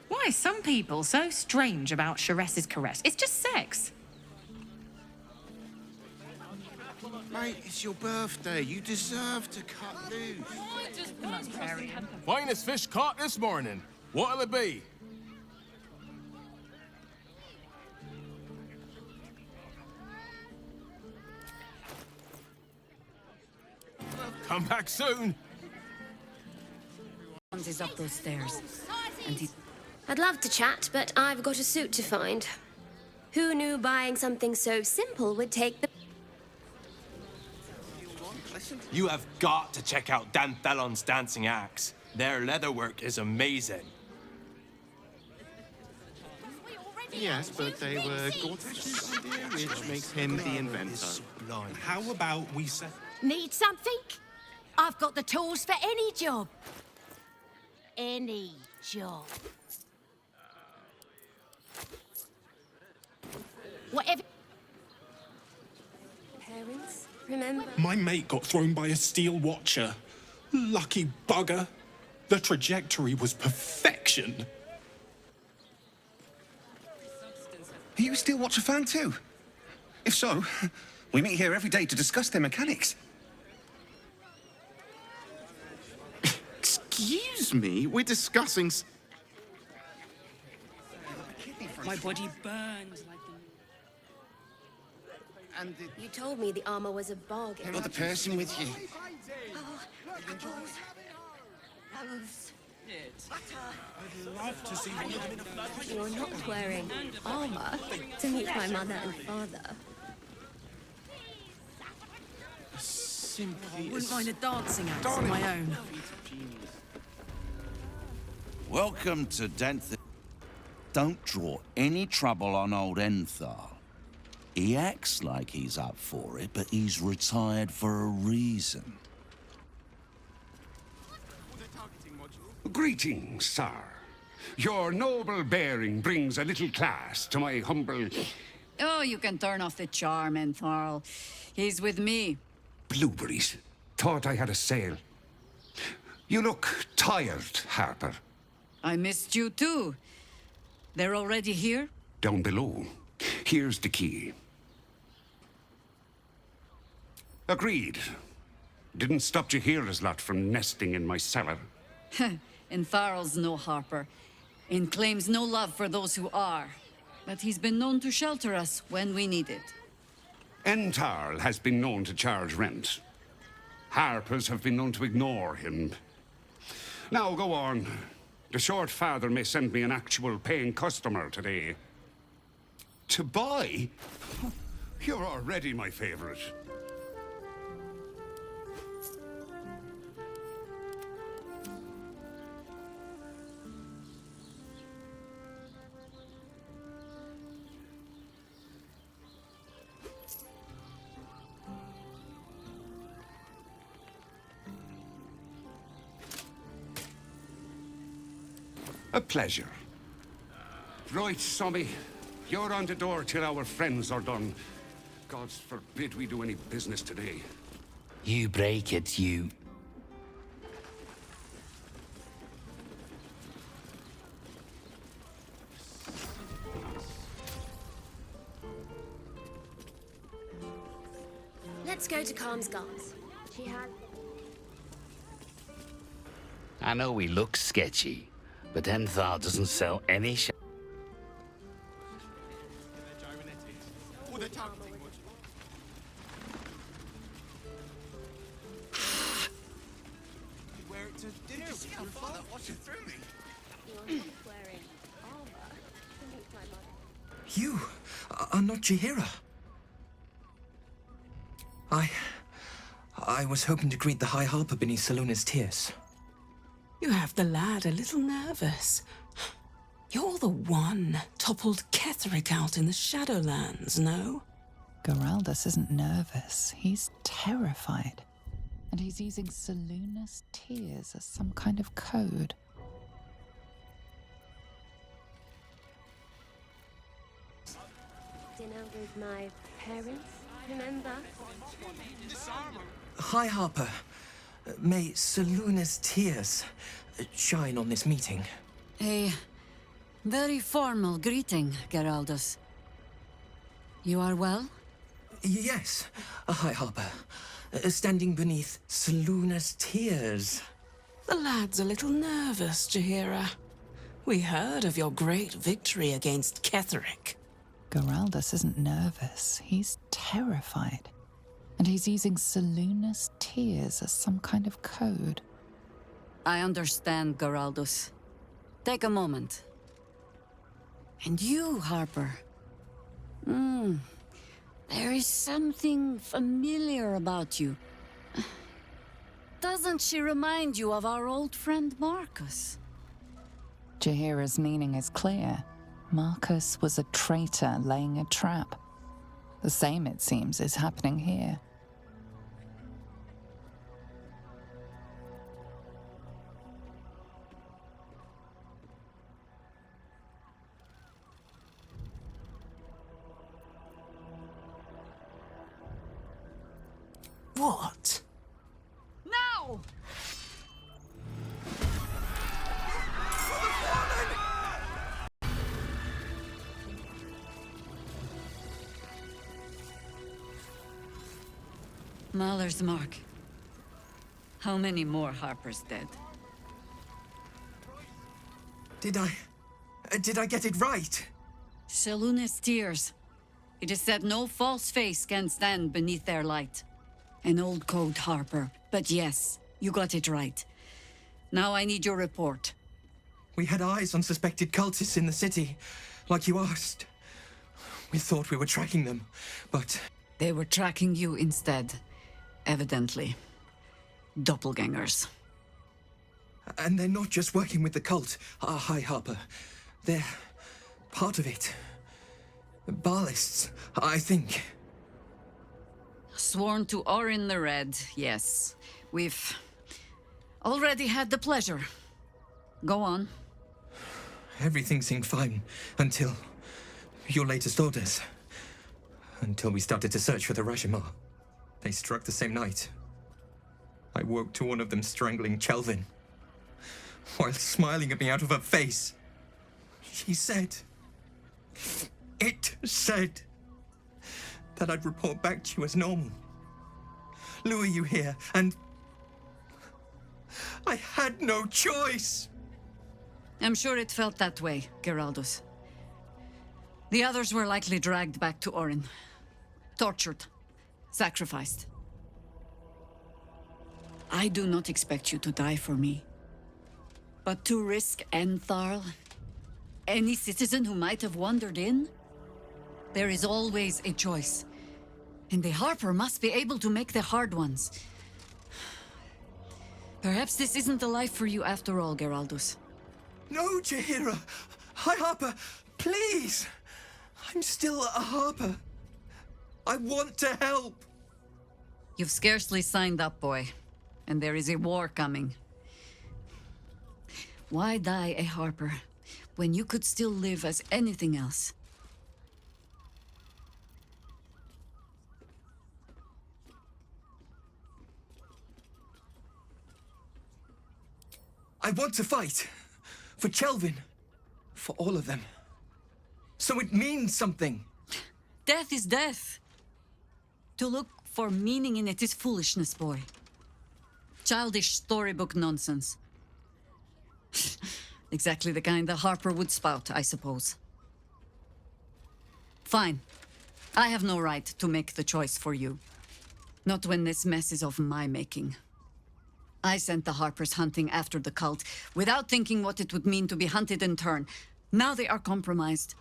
Why are some people so strange about Sharess's caress? It's just sex. Mate, it's your birthday. You deserve to cut loose. Finest fish caught this morning. What'll it be? Come back soon. Is up those stairs. And he... I'd love to chat, but I've got a suit to find. Who knew buying something so simple would take the... You have got to check out Dan Thelon's dancing acts. Their leatherwork is amazing. Yes, but they were Gortash's idea, which makes him the inventor. How about we say... Need something? I've got the tools for any job. Any job. Whatever. Parents, remember? My mate got thrown by a steel watcher. Lucky bugger. The trajectory was perfection. Are you a steel watcher fan too? If so, we meet here every day to discuss their mechanics. Excuse me, we're discussing... My body burns like And You told me the armor was a bargain. You're the person with you. Oh, apples. Loaves. I'd love to see one of them in a fight. You're not wearing armor to meet my mother and father. Simply... Wouldn't mind a dancing act of my own. Welcome to Denth. Don't draw any trouble on old Enthal. He acts like he's up for it, but he's retired for a reason. Greetings, sir. Your noble bearing brings a little class to my humble... Oh, you can turn off the charm, Entharl. He's with me. Blueberries. Thought I had a sale. You look tired, Harper. I missed you too. They're already here? Down below. Here's the key. Agreed. Didn't stop you hearers lot from nesting in my cellar. Entharl's no Harper, and claims no love for those who are. But he's been known to shelter us when we need it. Entarl has been known to charge rent. Harpers have been known to ignore him. Now go on. The short father may send me an actual paying customer today. To buy? You're already my favorite. A pleasure. Right, Sommy. You're on the door till our friends are done. God forbid we do any business today. You break it, you. Let's go to Calmsgard's. She had... I know he looks sketchy, But Enthar doesn't sell any Did you see your father watching through me? You are not Jahira. I was hoping to greet the High Harper beneath Salona's tears. You have the lad a little nervous. You're the one toppled Ketheric out in the Shadowlands, no? Geraldus isn't nervous. He's terrified. And he's using Salona's tears as some kind of code. Dinner with my parents, remember? High Harper, may Salona's tears shine on this meeting. A very formal greeting, Geraldus. You are well? Yes, High Harper. Standing beneath Salona's tears. The lad's a little nervous, Jahira. We heard of your great victory against Ketheric. Geraldus isn't nervous. He's terrified. And he's using Salona's tears as some kind of code. I understand, Geraldus. Take a moment. And you, Harper. There is something familiar about you. Doesn't she remind you of our old friend Marcus? Jahira's meaning is clear. Marcus was a traitor laying a trap. The same, it seems, is happening here. What? Now! Mahler's mark. How many more Harpers dead? Did I get it right? Salona's tears. It is said no false face can stand beneath their light. An old code, Harper. But yes, you got it right. Now I need your report. We had eyes on suspected cultists in the city, like you asked. We thought we were tracking them, but... They were tracking you instead, evidently. Doppelgangers. And they're not just working with the cult, High Harper. They're part of it. Ballists, I think. Sworn to Orin the Red, yes. We've already had the pleasure. Go on. Everything seemed fine until your latest orders. Until we started to search for the Rashomar. They struck the same night. I woke to one of them strangling Chelvin, while smiling at me out of her face. She said... It said... that I'd report back to you as normal. Lure you here, and... I had no choice! I'm sure it felt that way, Geraldus. The others were likely dragged back to Orin. Tortured. Sacrificed. I do not expect you to die for me. But to risk Entharl, any citizen who might have wandered in, there is always a choice. And the Harper must be able to make the hard ones. Perhaps this isn't the life for you after all, Geraldus. No, Jahira! High Harper, please! I'm still a Harper. I want to help! You've scarcely signed up, boy. And there is a war coming. Why die a Harper when you could still live as anything else? I want to fight. For Chelvin. For all of them. So it means something. Death is death. To look for meaning in it is foolishness, boy. Childish storybook nonsense. Exactly the kind the Harper would spout, I suppose. Fine. I have no right to make the choice for you. Not when this mess is of my making. I sent the Harpers hunting after the cult, without thinking what it would mean to be hunted in turn. Now they are compromised.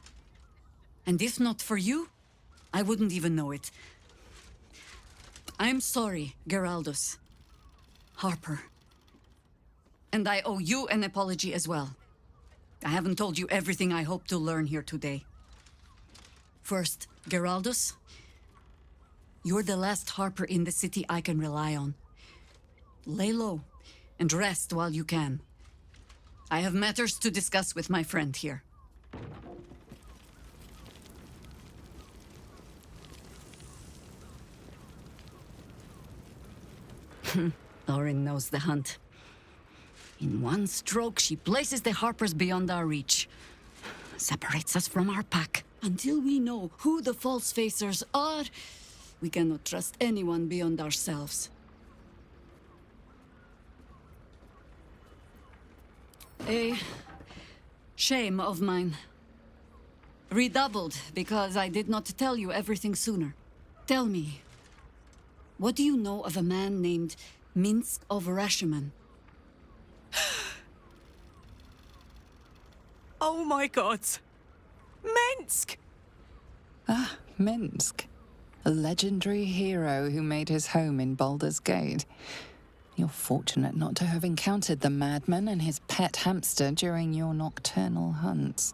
And if not for you, I wouldn't even know it. I'm sorry, Geraldus. Harper. And I owe you an apology as well. I haven't told you everything I hope to learn here today. First, Geraldus, you're the last Harper in the city I can rely on. Lay low and rest while you can. I have matters to discuss with my friend here. Lauren knows the hunt. In one stroke, she places the Harpers beyond our reach. Separates us from our pack. Until we know who the false facers are, we cannot trust anyone beyond ourselves. A shame of mine. Redoubled because I did not tell you everything sooner. Tell me, what do you know of a man named Minsk of Rashomon? Oh my god! Minsk! Ah, Minsk. A legendary hero who made his home in Baldur's Gate. You're fortunate not to have encountered the madman and his pet hamster during your nocturnal hunts.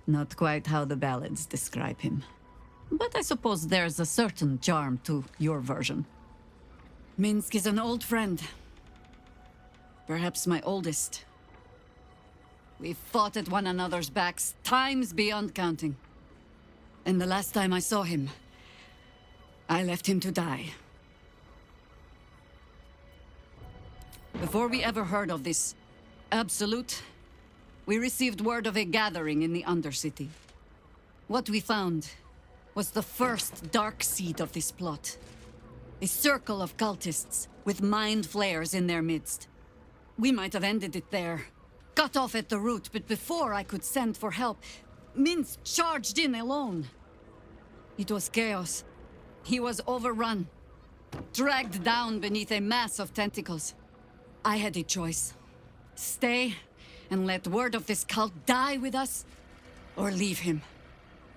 Not quite how the ballads describe him. But I suppose there's a certain charm to your version. Minsk is an old friend. Perhaps my oldest. We've fought at one another's backs times beyond counting. And the last time I saw him, I left him to die. Before we ever heard of this Absolute, we received word of a gathering in the Undercity. What we found was the first dark seed of this plot. A circle of cultists with mind flayers in their midst. We might have ended it there, cut off at the root, but before I could send for help, Minsk charged in alone. It was chaos. He was overrun, dragged down beneath a mass of tentacles. I had a choice. Stay and let word of this cult die with us, or leave him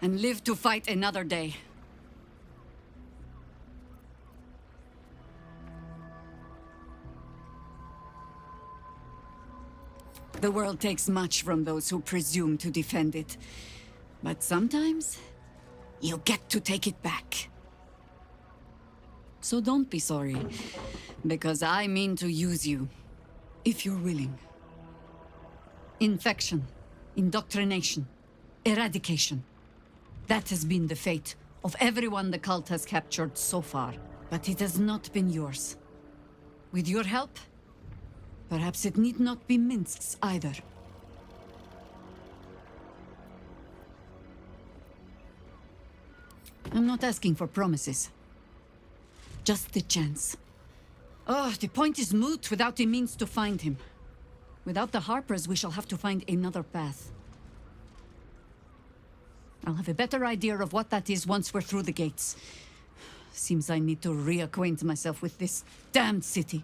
and live to fight another day. The world takes much from those who presume to defend it. But sometimes, you get to take it back. So don't be sorry, because I mean to use you, if you're willing. Infection, indoctrination, eradication. That has been the fate of everyone the cult has captured so far. But it has not been yours. With your help, perhaps it need not be Minsk's either. I'm not asking for promises. Just the chance. Oh, the point is moot without the means to find him. Without the Harpers, we shall have to find another path. I'll have a better idea of what that is once we're through the gates. Seems I need to reacquaint myself with this damned city.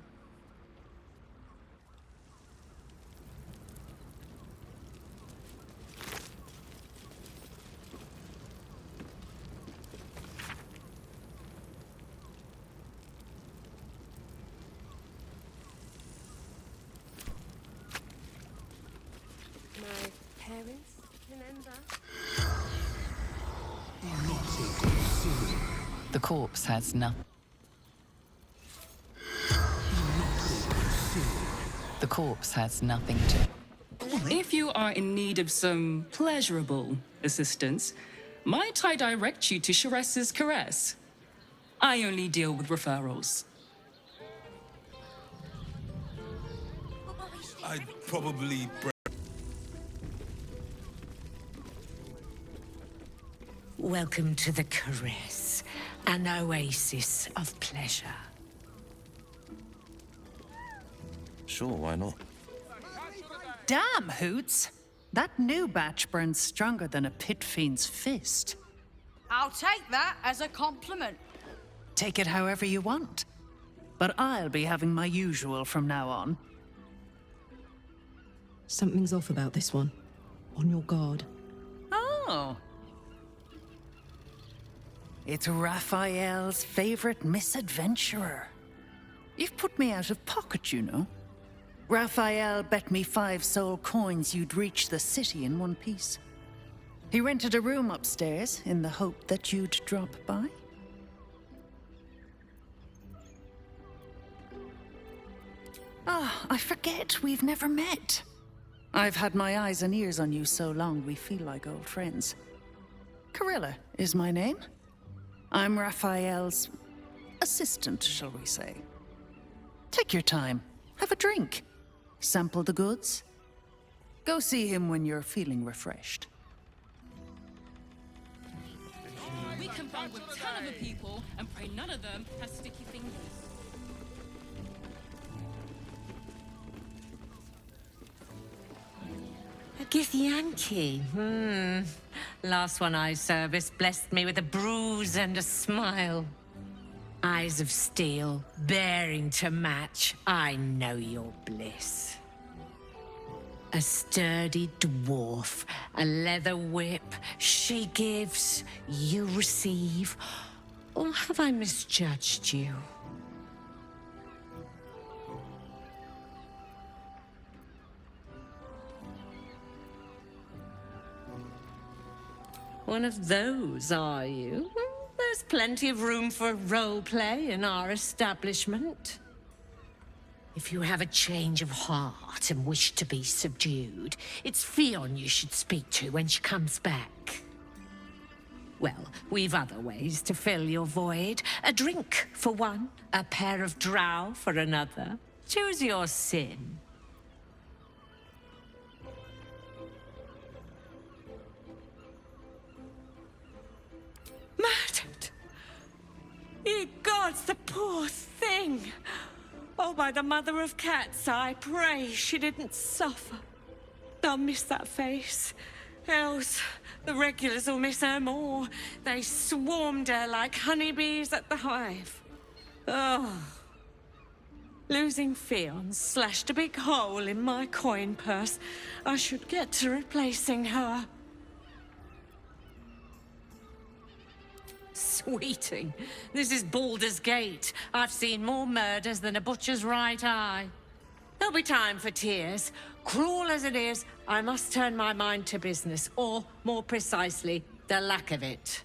My parents, remember? The corpse has nothing. The corpse has nothing to. If you are in need of some pleasurable assistance, might I direct you to Sharess's Caress? I only deal with referrals. I'd probably... Welcome to the Caress, an oasis of pleasure. Sure, why not? Damn, Hoots! That new batch burns stronger than a pit fiend's fist. I'll take that as a compliment. Take it however you want. But I'll be having my usual from now on. Something's off about this one. On your guard. Oh. It's Raphael's favorite misadventurer. You've put me out of pocket, you know. Raphael bet me 5 soul coins you'd reach the city in one piece. He rented a room upstairs in the hope that you'd drop by. Ah, I forget we've never met. I've had my eyes and ears on you so long we feel like old friends. Carilla is my name. I'm Raphael's assistant, shall we say. Take your time. Have a drink. Sample the goods. Go see him when you're feeling refreshed. We combine with 10 other people and pray none of them has sticky fingers. A Githyanki. Last one I serviced blessed me with a bruise and a smile. Eyes of steel, bearing to match. I know your bliss. A sturdy dwarf, a leather whip. She gives, you receive. Or have I misjudged you? One of those, are you? There's plenty of room for role play in our establishment. If you have a change of heart and wish to be subdued, it's Fionn you should speak to when she comes back. Well, we've other ways to fill your void. A drink for one, a pair of drow for another. Choose your sin. Murdered! Ye gods, the poor thing! Oh, by the mother of cats, I pray she didn't suffer. They'll miss that face. Else, the regulars will miss her more. They swarmed her like honeybees at the hive. Oh. Losing Fionn slashed a big hole in my coin purse. I should get to replacing her. Sweeting, this is Baldur's Gate. I've seen more murders than a butcher's right eye. There'll be time for tears. Cruel as it is, I must turn my mind to business, or, more precisely, the lack of it.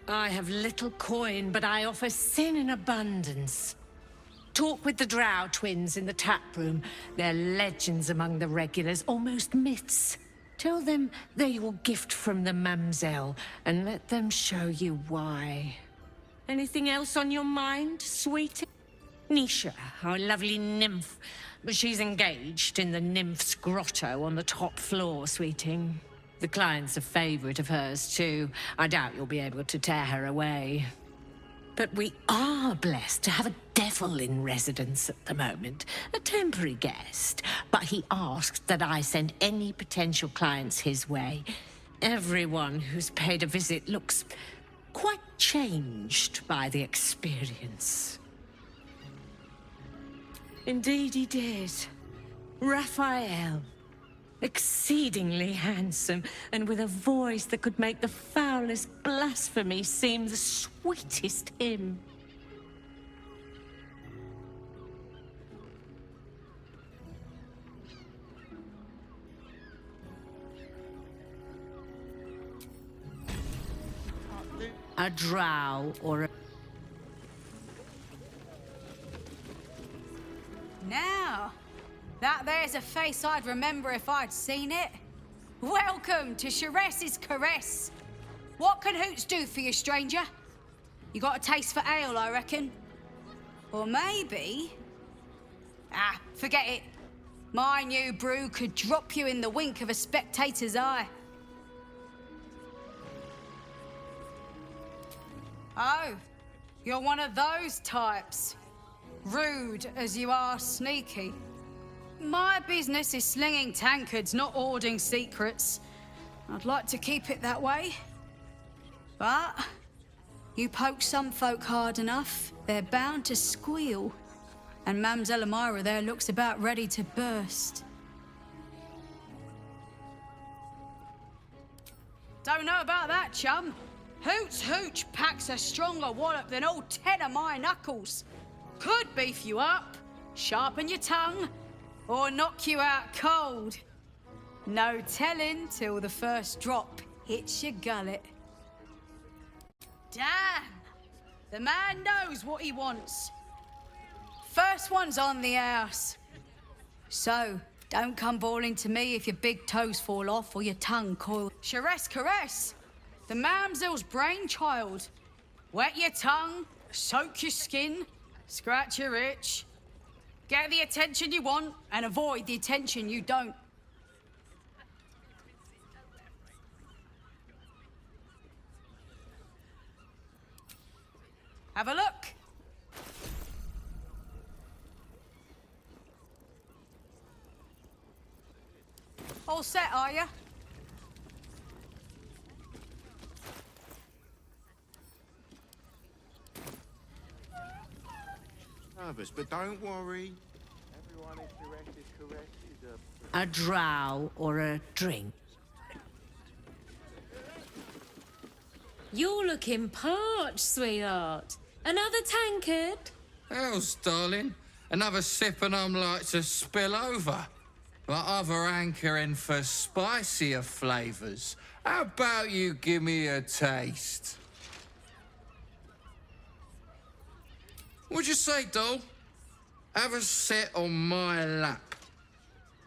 I have little coin, but I offer sin in abundance. Talk with the Drow twins in the tap room. They're legends among the regulars, almost myths. Tell them they're your gift from the Mamselle, and let them show you why. Anything else on your mind, sweetie? Nisha, our lovely nymph. But she's engaged in the nymph's grotto on the top floor, sweeting. The client's a favorite of hers, too. I doubt you'll be able to tear her away. But we are blessed to have a devil in residence at the moment. A temporary guest. But he asked that I send any potential clients his way. Everyone who's paid a visit looks quite changed by the experience. Indeed he did. Raphael. Exceedingly handsome, and with a voice that could make the foulest blasphemy seem the sweetest hymn. A drow or a... Now, that there's a face I'd remember if I'd seen it. Welcome to Sharess's Caress. What can Hoots do for you, stranger? You got a taste for ale, I reckon? Or maybe... Ah, forget it. My new brew could drop you in the wink of a spectator's eye. Oh, you're one of those types. Rude as you are sneaky. My business is slinging tankards, not hoarding secrets. I'd like to keep it that way. But you poke some folk hard enough, they're bound to squeal. And Mamselle Elmira there looks about ready to burst. Don't know about that, chum. Hoots Hooch packs a stronger wallop than all 10 of my knuckles. Could beef you up, sharpen your tongue, or knock you out cold. No telling till the first drop hits your gullet. Damn! The man knows what he wants. First one's on the house. So, don't come bawling to me if your big toes fall off or your tongue coils. Charesse Caresse, the mamselle's brainchild. Wet your tongue, soak your skin, scratch your itch. Get the attention you want and avoid the attention you don't. Have a look. All set, are you? Nervous, but don't worry. Everyone is correct. A drow or a drink? You're looking parched, sweetheart. Another tankard? Hells, darling. Another sip and I'm like to spill over. But other hankering for spicier flavours. How about you give me a taste? What'd you say, doll? Have a sit on my lap.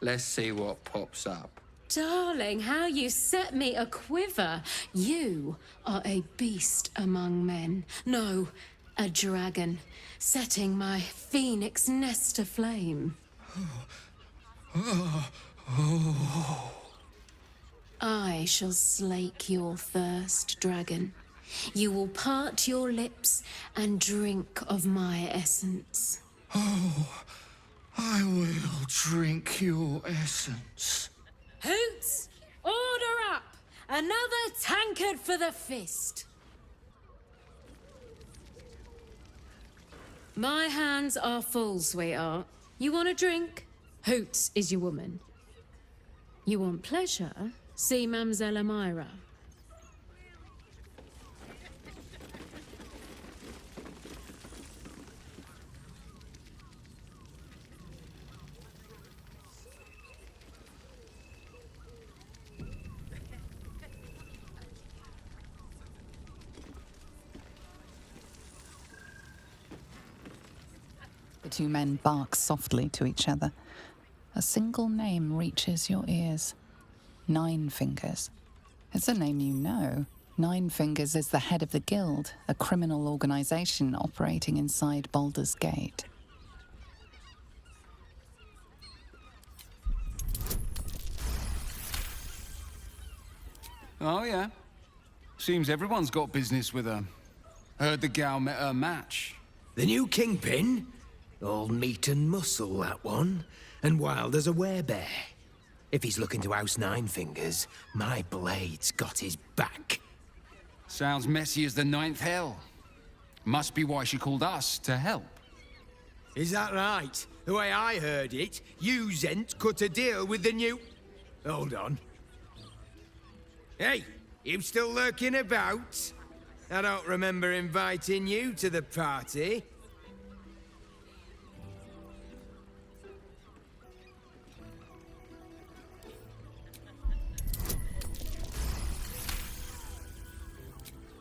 Let's see what pops up. Darling, how you set me a quiver. You are a beast among men. No, a dragon, setting my phoenix nest aflame. I shall slake your thirst, dragon. You will part your lips and drink of my essence. Oh, I will drink your essence. Hoots, order up! Another tankard for the fist. My hands are full, sweetheart. You want a drink? Hoots is your woman. You want pleasure? See Mamselle Elmira. The two men bark softly to each other. A single name reaches your ears. Nine Fingers. It's a name you know. Nine Fingers is the head of the Guild, a criminal organization operating inside Baldur's Gate. Oh, yeah. Seems everyone's got business with her. Heard the gal met her match. The new kingpin? All meat and muscle, that one. And wild as a werebear. If he's looking to oust Nine Fingers, my blade's got his back. Sounds messy as the ninth hell. Must be why she called us to help. Is that right? The way I heard it, you Zent cut a deal with the new... Hold on. Hey, you still lurking about? I don't remember inviting you to the party.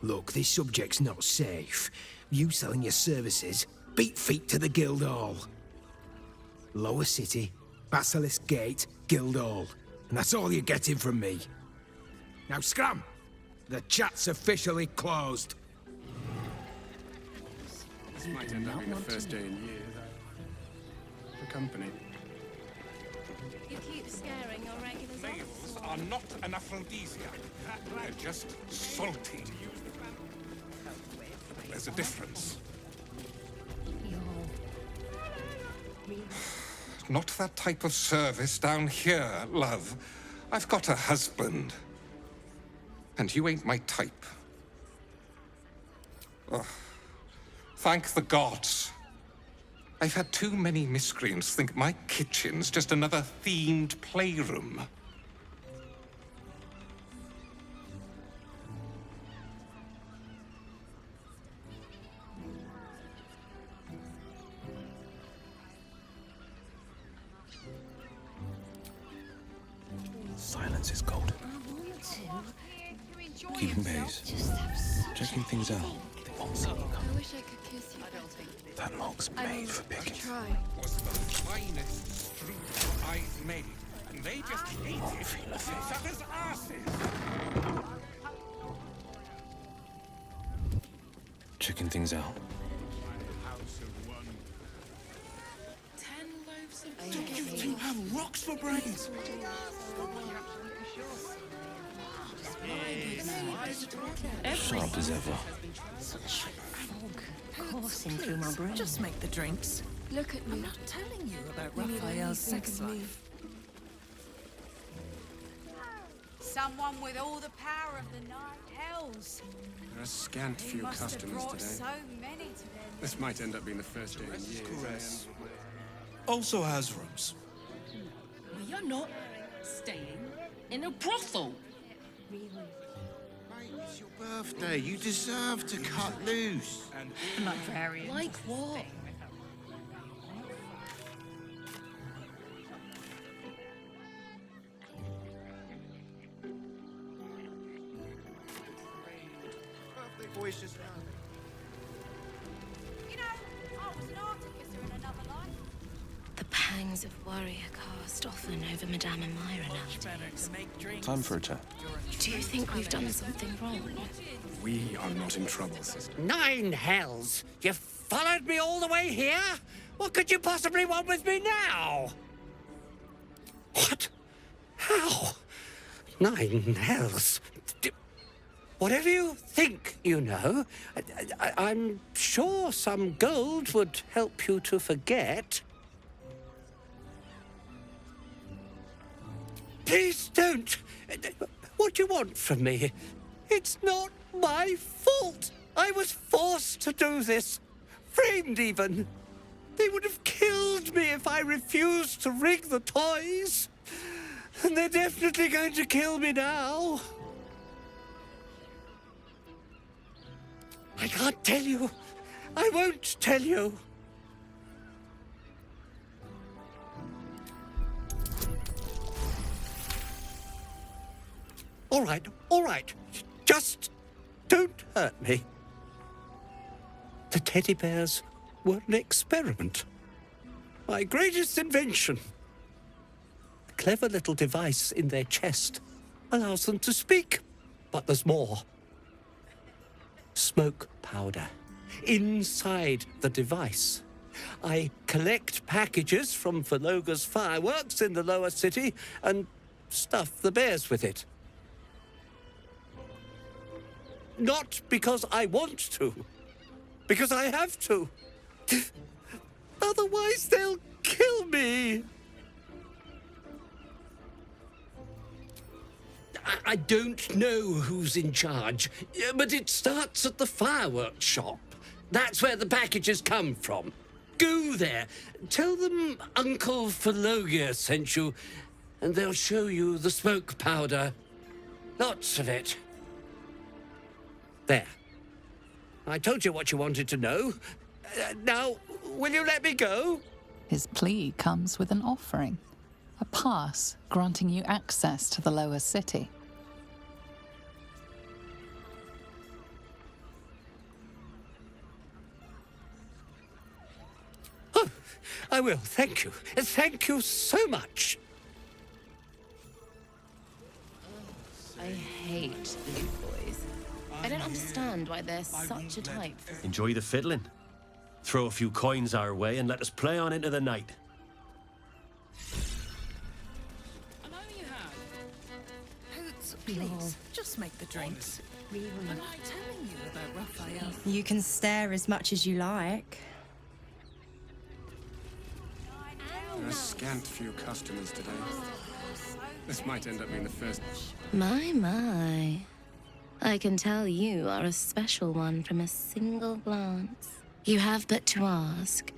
Look, this subject's not safe. You selling your services, beat feet to the Guildhall. Lower City, Basilisk Gate, Guildhall. And that's all you're getting from me. Now scram! The chat's officially closed. This might end up being the first day in years for company. You keep scaring your regulars. Nails are not an aphrodisiac. They're just salty. there's a difference. Not that type of service down here, love. I've got a husband. And you ain't my type. Ugh. Thank the gods. I've had too many miscreants think my kitchen's just another themed playroom. Silence is gold. Keeping base. Checking things out. They won't see you come. I wish I could kiss you. That lock's made for picking. Was the finest strudel I've made, and they just ate it in each other's asses. Checking things out. 10 loaves of You two have rocks for brains. Sharp as ever. Such fog coursing through my brain. Just make the drinks. Look at me. I'm not telling you about We need Raphael's anything sex from me. life. Someone with all the power of the night hells. There are a scant He few must have customers brought today. so many to them. This might end up being the first day in years. Also has rooms. We are not staying in a brothel. Really? Mate, it's your birthday. You deserve to cut loose. Librarian. Like what? Birthday boy's just round. You know, I was an artificer in another life. The pangs of warrior cast often over Madame and Myra nowadays. Time for a chat. Do you think we've done something wrong? We are not in trouble, sister. 9 hells! You followed me all the way here? What could you possibly want with me now? What? How? 9 hells? Whatever you think, you know, I'm sure some gold would help you to forget. Please don't! What do you want from me? It's not my fault! I was forced to do this. Framed, even. They would have killed me if I refused to rig the toys. And they're definitely going to kill me now. I can't tell you. I won't tell you. All right. Just don't hurt me. The teddy bears were an experiment. My greatest invention. A clever little device in their chest allows them to speak. But there's more. Smoke powder inside the device. I collect packages from Verloga's fireworks in the lower city and stuff the bears with it. Not because I want to, because I have to. Otherwise, they'll kill me. I don't know who's in charge, but it starts at the fireworks shop. That's where the packages come from. Go there. Tell them Uncle Verloga sent you, and they'll show you the smoke powder. Lots of it. There. I told you what you wanted to know. Now, will you let me go? His plea comes with an offering. A pass granting you access to the lower city. Oh, I will, thank you. Thank you so much. I hate these boys. I don't understand why they're such a type. Enjoy the fiddling. Throw a few coins our way and let us play on into the night. I know you have. Please, just make the drinks. I'm not telling you about Raphael. You can stare as much as you like. There are a scant few customers today. This might end up being the first. My. I can tell you are a special one from a single glance. You have but to ask,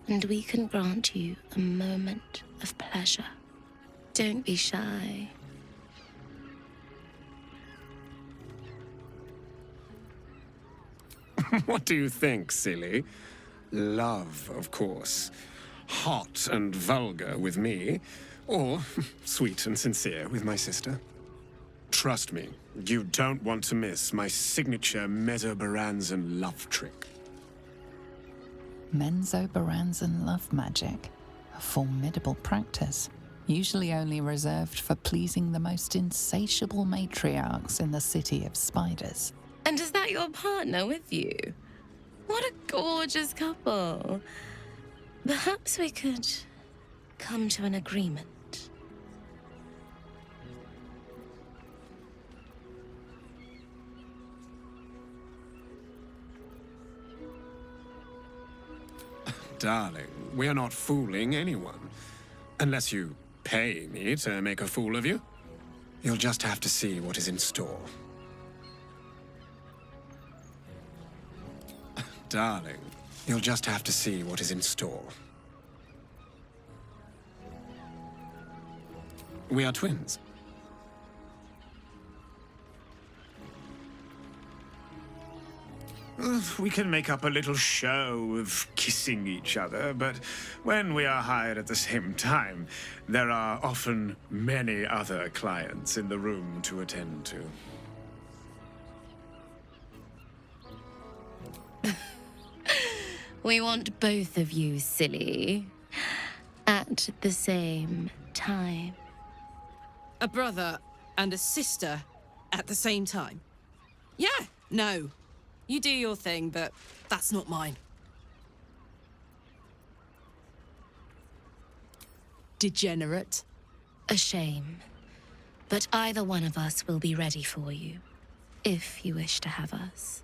and we can grant you a moment of pleasure. Don't be shy. What do you think, silly? Love, of course. Hot and vulgar with me, or sweet and sincere with my sister. Trust me, you don't want to miss my signature Mesobaranzan love trick. Menzoberranzan love magic, a formidable practice, usually only reserved for pleasing the most insatiable matriarchs in the city of spiders. And is that your partner with you? What a gorgeous couple. Perhaps we could come to an agreement. Darling, we're not fooling anyone. Unless you pay me to make a fool of you. You'll just have to see what is in store. Darling, you'll just have to see what is in store. We are twins. We can make up a little show of kissing each other, but when we are hired at the same time, there are often many other clients in the room to attend to. We want both of you, silly, at the same time. A brother and a sister at the same time? Yeah, no. You do your thing, but that's not mine. Degenerate. A shame. But either one of us will be ready for you, if you wish to have us.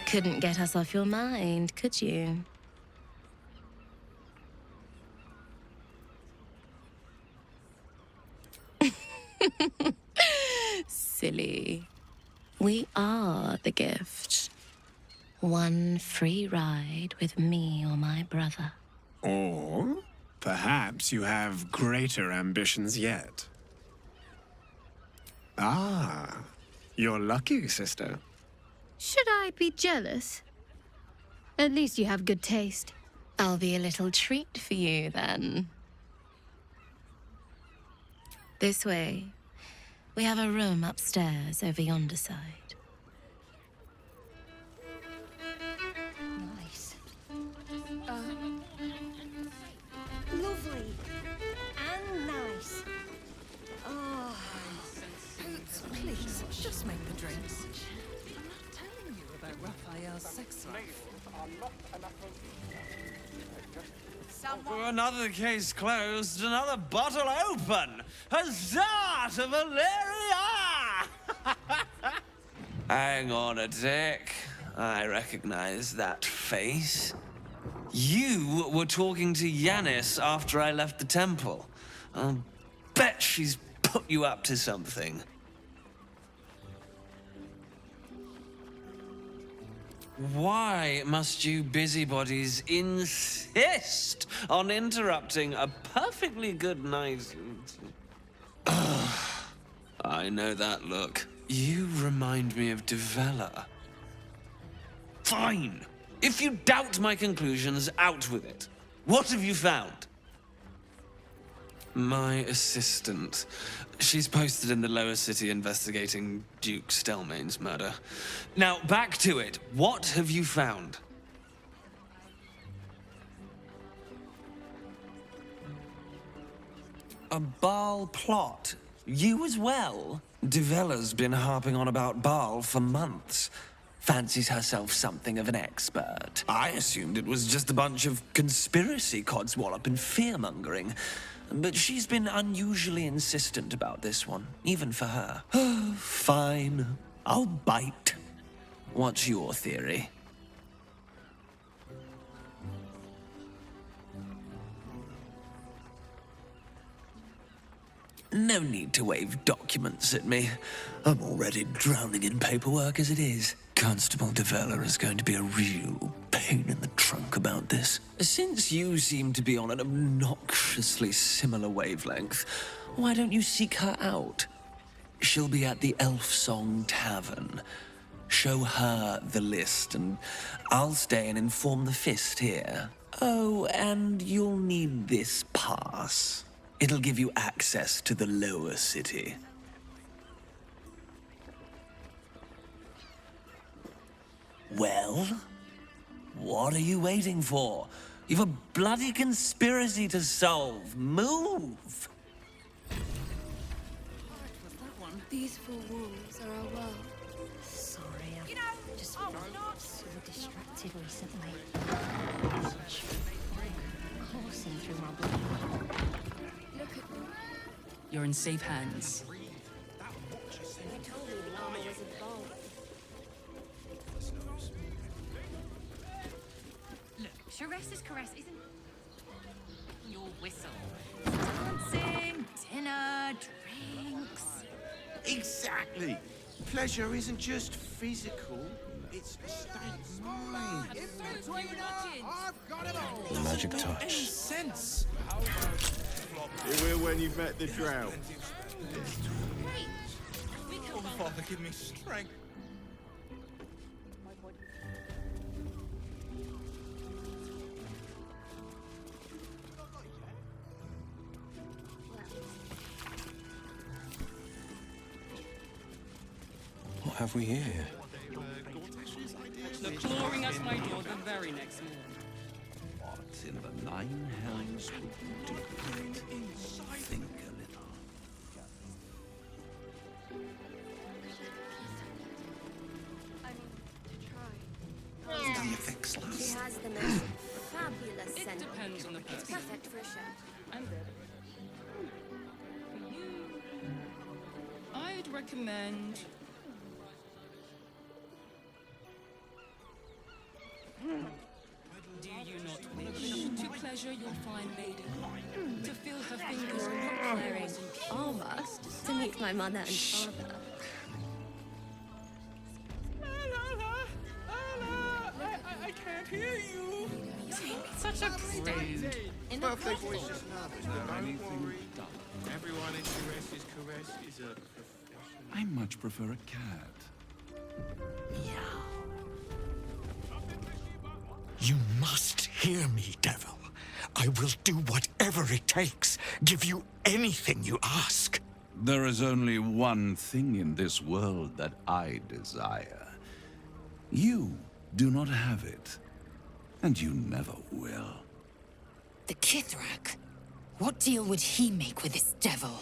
Couldn't get us off your mind, could you? Silly. We are the gift. One free ride with me or my brother. Or perhaps you have greater ambitions yet. Ah, you're lucky, sister. Should I be jealous? At least you have good taste. I'll be a little treat for you, then. This way. We have a room upstairs over yonder side. Nice. Lovely. And nice. Oh. Please, just make the drinks. I'm not telling you about Raphael's sex life. For another case closed, another bottle open! Huzzah to Valeria! Hang on a tick. I recognize that face. You were talking to Yanis after I left the temple. I'll bet she's put you up to something. Why must you busybodies insist on interrupting a perfectly good night? I know that look. You remind me of Devella. Fine. If you doubt my conclusions, out with it. What have you found? My assistant. She's posted in the lower city investigating Duke Stelmane's murder. Now, back to it. What have you found? A Baal plot? You as well? Devella's been harping on about Baal for months. Fancies herself something of an expert. I assumed it was just a bunch of conspiracy codswallop and fear-mongering. but she's been unusually insistent about this one, even for her. Fine, I'll bite. What's your theory? No need to wave documents at me. I'm already drowning in paperwork as it is. Constable Devella is going to be a real pain in the trunk about this. Since you seem to be on an obnoxiously similar wavelength, why don't you seek her out? She'll be at the Elf Song Tavern. Show her the list, and I'll stay and inform the Fist here. Oh, and you'll need this pass. It'll give you access to the lower city. Well, what are you waiting for? You've a bloody conspiracy to solve. Move! These four walls are our world. Sorry, I've just been so distracted recently. Coursing through my blood. Look at them. You're in safe hands. You told me Lama was a ball. Look, Sheres's caress isn't your whistle. Dancing, dinner, drinks. Exactly. Pleasure isn't just physical, it's a state of mind. The magic touch. Sense. You will when you've met the drow. Oh, Father, give me strength. What have we here? The clawing at my door the very next morning. What in the nine hells would you do? Think a little. The effects last. She has the most fabulous It scent. depends on the It's person. perfect for a chef. I'm ready. For you, I'd recommend... Do you not wish to pleasure your fine lady? To feel her fingers Wearing armor to meet my mother and father. I can't hear you. Such a prude. In the Birthday brothel. boy's just nervous, but don't worry. Everyone in Sheres's caress is a professional. I much prefer a cat. You must hear me, devil. I will do whatever it takes, give you anything you ask. There is only one thing in this world that I desire. You do not have it, and you never will. The Kithrak? What deal would he make with this devil?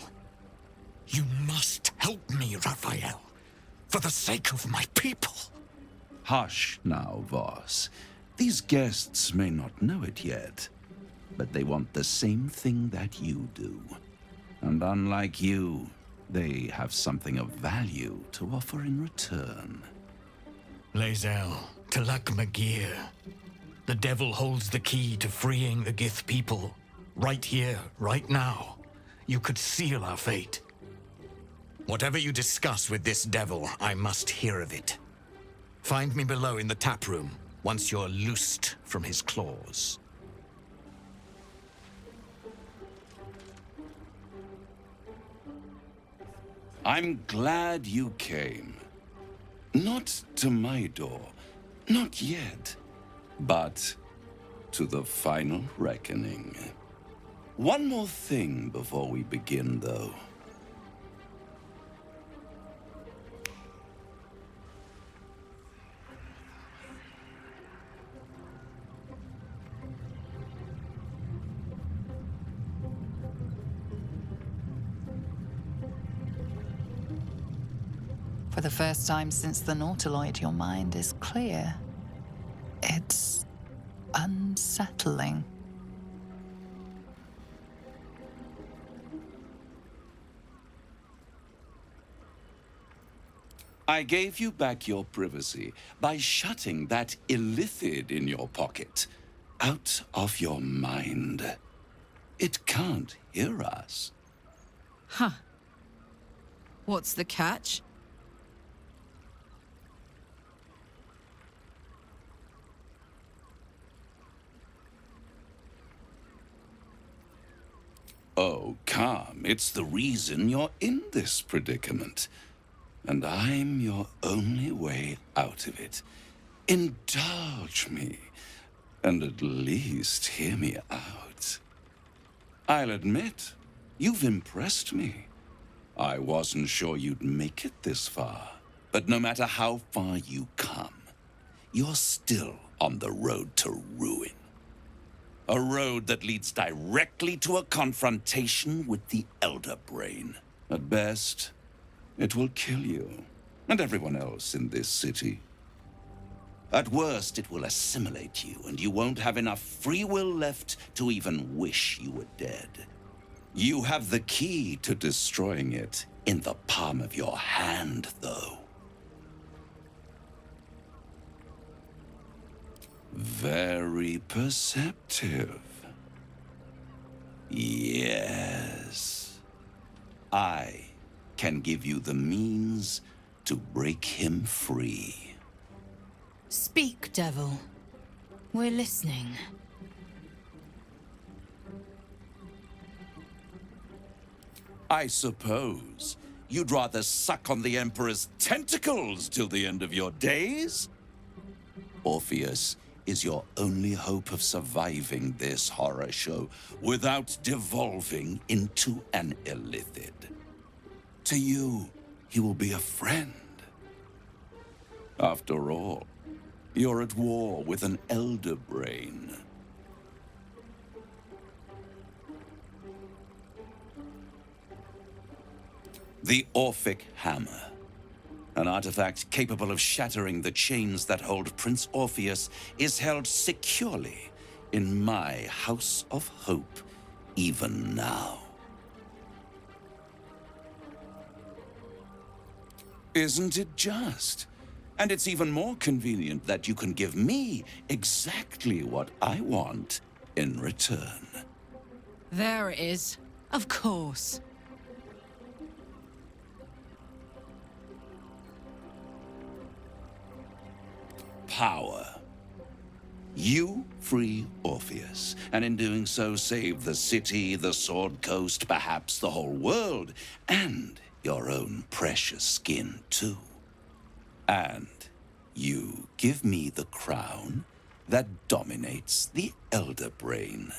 You must help me, Raphael, for the sake of my people. Hush now, Voss. These guests may not know it yet, but they want the same thing that you do. And unlike you, they have something of value to offer in return. Lae'zel, Talak Magir. The devil holds the key to freeing the Gith people. Right here, right now. You could seal our fate. Whatever you discuss with this devil, I must hear of it. Find me below in the tap room, once you're loosed from his claws. I'm glad you came. Not to my door, not yet, but to the final reckoning. One more thing before we begin, though. For the first time since the Nautiloid, your mind is clear. It's unsettling. I gave you back your privacy by shutting that illithid in your pocket out of your mind. It can't hear us. Huh. What's the catch? Oh, calm. It's the reason you're in this predicament. And I'm your only way out of it. Indulge me, and at least hear me out. I'll admit, you've impressed me. I wasn't sure you'd make it this far, but no matter how far you come, you're still on the road to ruin. A road that leads directly to a confrontation with the Elder Brain. At best, it will kill you, and everyone else in this city. At worst, it will assimilate you, and you won't have enough free will left to even wish you were dead. You have the key to destroying it in the palm of your hand, though. Very perceptive. Yes. I can give you the means to break him free. Speak, devil. We're listening. I suppose you'd rather suck on the Emperor's tentacles till the end of your days? Orpheus is your only hope of surviving this horror show without devolving into an illithid. To you, he will be a friend. After all, you're at war with an Elder Brain. The Orphic Hammer. An artifact capable of shattering the chains that hold Prince Orpheus is held securely in my House of Hope, even now. Isn't it just? And it's even more convenient that you can give me exactly what I want in return. There it is. Of course. Power. You free Orpheus, and in doing so save the city, the Sword Coast, perhaps the whole world, and your own precious skin too. And you give me the crown that dominates the Elder Brain.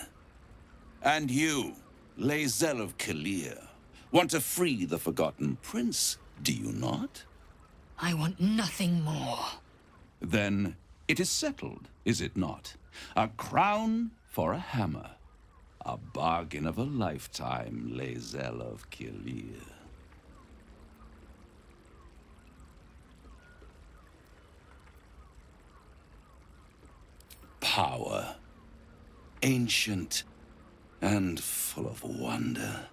And you, Lae'zel of Kalir, want to free the Forgotten Prince, do you not? I want nothing more. Then it is settled, is it not? A crown for a hammer. A bargain of a lifetime, Lae'zel of Kalir. Power. Ancient and full of wonder.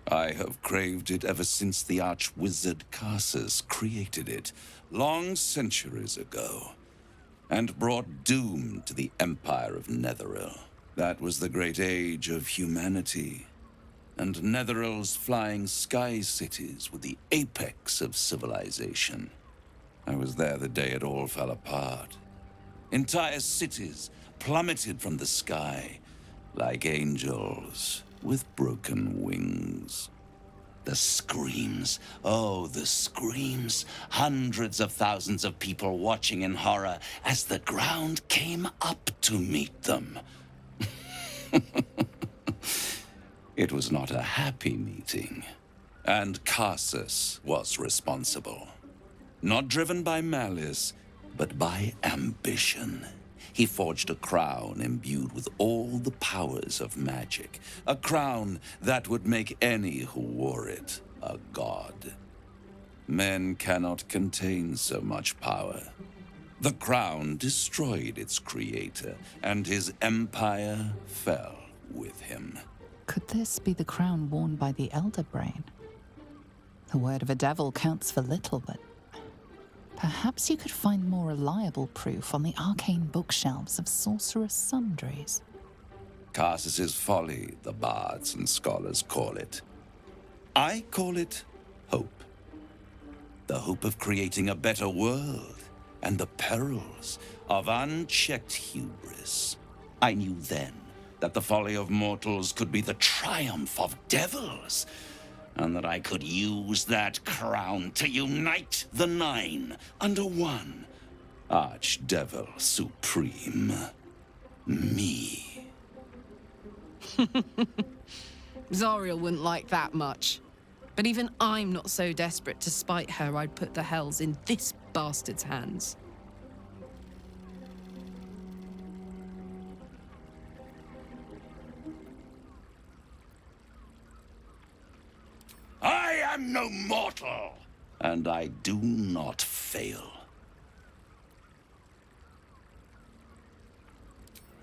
I have craved it ever since the arch-wizard Karsus created it, long centuries ago, and brought doom to the Empire of Netheril. That was the great age of humanity, and Netheril's flying sky cities were the apex of civilization. I was there the day it all fell apart. Entire cities plummeted from the sky like angels with broken wings. The screams, oh, the screams. Hundreds of thousands of people watching in horror as the ground came up to meet them. It was not a happy meeting, and Karsus was responsible. Not driven by malice, but by ambition. He forged a crown imbued with all the powers of magic. A crown that would make any who wore it a god. Men cannot contain so much power. The crown destroyed its creator, and his empire fell with him. Could this be the crown worn by the Elder Brain? The word of a devil counts for little, but Perhaps you could find more reliable proof on the arcane bookshelves of sorcerous sundries. Tarsus's folly, the bards and scholars call it. I call it hope. The hope of creating a better world, and the perils of unchecked hubris. I knew then that the folly of mortals could be the triumph of devils, and that I could use that crown to unite the Nine under one Archdevil Supreme. Me. Zariel wouldn't like that much. But even I'm not so desperate to spite her I'd put the hells in this bastard's hands. I am no mortal, and I do not fail.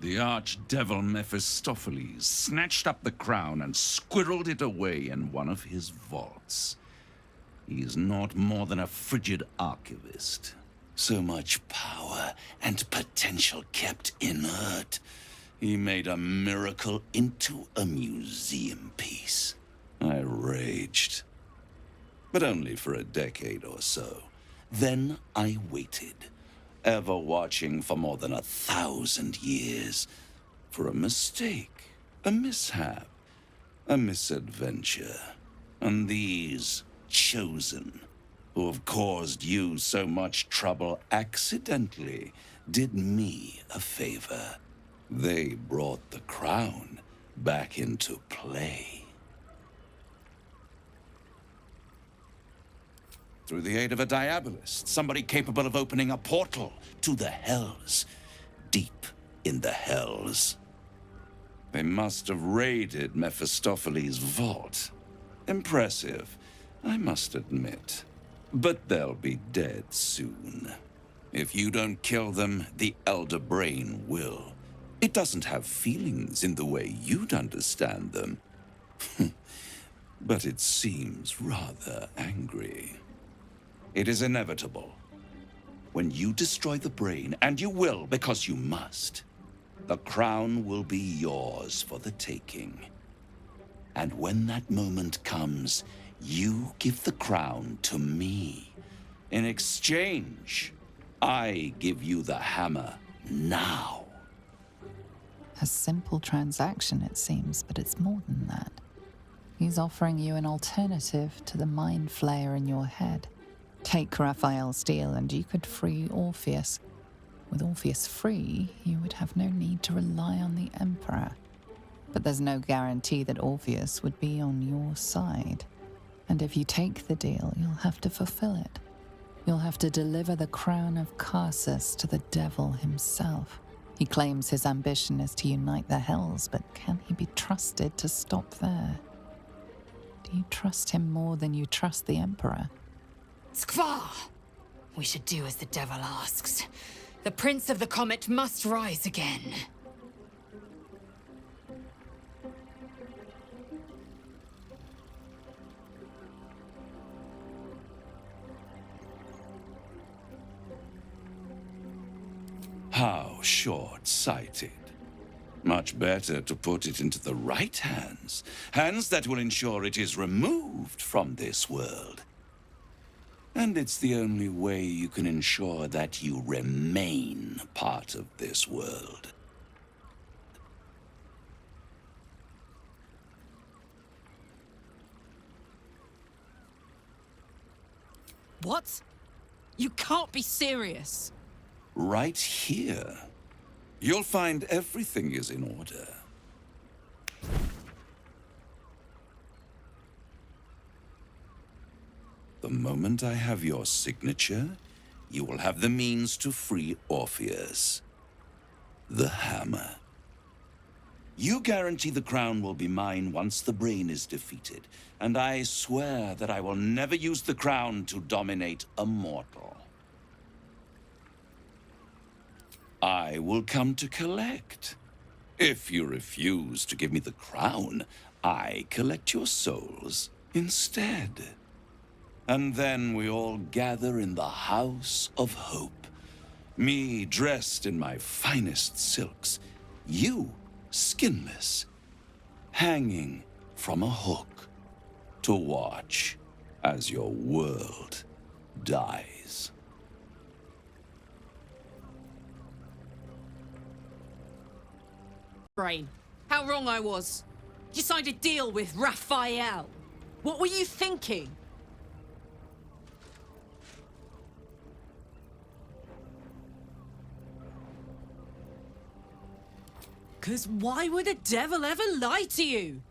The archdevil Mephistopheles snatched up the crown and squirreled it away in one of his vaults. He is not more than a frigid archivist. So much power and potential kept inert. He made a miracle into a museum piece. I raged. But only for a decade or so. Then I waited, ever watching for more than 1,000 years, for a mistake, a mishap, a misadventure. And these chosen, who have caused you so much trouble accidentally, did me a favor. They brought the crown back into play. Through the aid of a diabolist, somebody capable of opening a portal to the hells, deep in the hells. They must have raided Mephistopheles' vault. Impressive, I must admit. But they'll be dead soon. If you don't kill them, the Elder Brain will. It doesn't have feelings in the way you'd understand them. But it seems rather angry. It is inevitable. When you destroy the brain, and you will because you must, the crown will be yours for the taking. And when that moment comes, you give the crown to me. In exchange, I give you the hammer now. A simple transaction, it seems, but it's more than that. He's offering you an alternative to the mind flayer in your head. Take Raphael's deal and you could free Orpheus. With Orpheus free, you would have no need to rely on the Emperor. But there's no guarantee that Orpheus would be on your side. And if you take the deal, you'll have to fulfill it. You'll have to deliver the crown of Carsus to the devil himself. He claims his ambition is to unite the hells, but can he be trusted to stop there? Do you trust him more than you trust the Emperor? Skvar! We should do as the devil asks. The Prince of the Comet must rise again. How short-sighted. Much better to put it into the right hands. Hands that will ensure it is removed from this world. And it's the only way you can ensure that you remain part of this world. What? You can't be serious. Right here. You'll find everything is in order. The moment I have your signature, you will have the means to free Orpheus. The hammer. You guarantee the crown will be mine once the brain is defeated, and I swear that I will never use the crown to dominate a mortal. I will come to collect. If you refuse to give me the crown, I collect your souls instead. And then we all gather in the House of Hope. Me dressed in my finest silks. You skinless. Hanging from a hook. To watch as your world dies. Brain. How wrong I was. You signed a deal with Raphael. What were you thinking? Because why would a devil ever lie to you?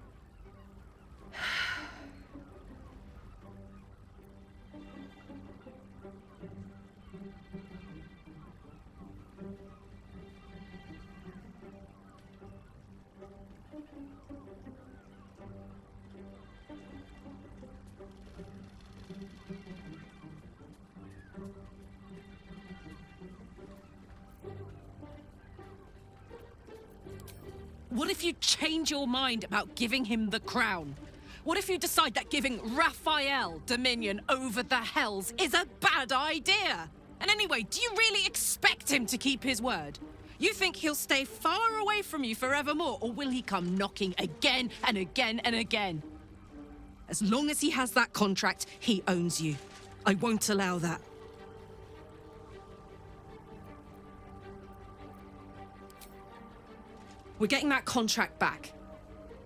What if you change your mind about giving him the crown? What if you decide that giving Raphael dominion over the Hells is a bad idea? And anyway, do you really expect him to keep his word? You think he'll stay far away from you forevermore, or will he come knocking again and again and again? As long as he has that contract, he owns you. I won't allow that. We're getting that contract back.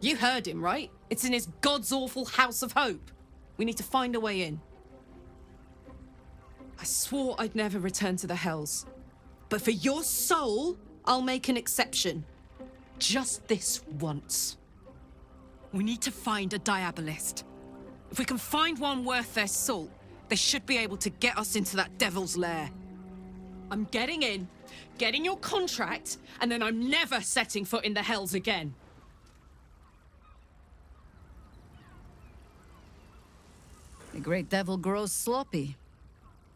You heard him, right? It's in his God's awful House of Hope. We need to find a way in. I swore I'd never return to the Hells. But for your soul, I'll make an exception. Just this once. We need to find a Diabolist. If we can find one worth their salt, they should be able to get us into that devil's lair. I'm getting in, getting your contract, and then I'm never setting foot in the Hells again. The great devil grows sloppy.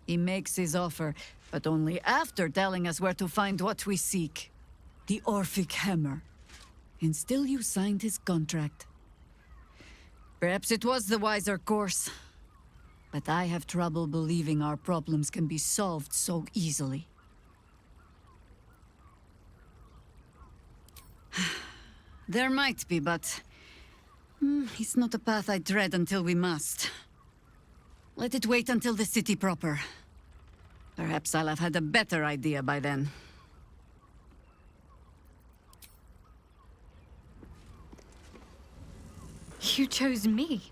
He makes his offer, but only after telling us where to find what we seek. The Orphic Hammer. And still you signed his contract. Perhaps it was the wiser course. But I have trouble believing our problems can be solved so easily. There might be, but... it's not a path I tread until we must. Let it wait until the city proper. Perhaps I'll have had a better idea by then. You chose me.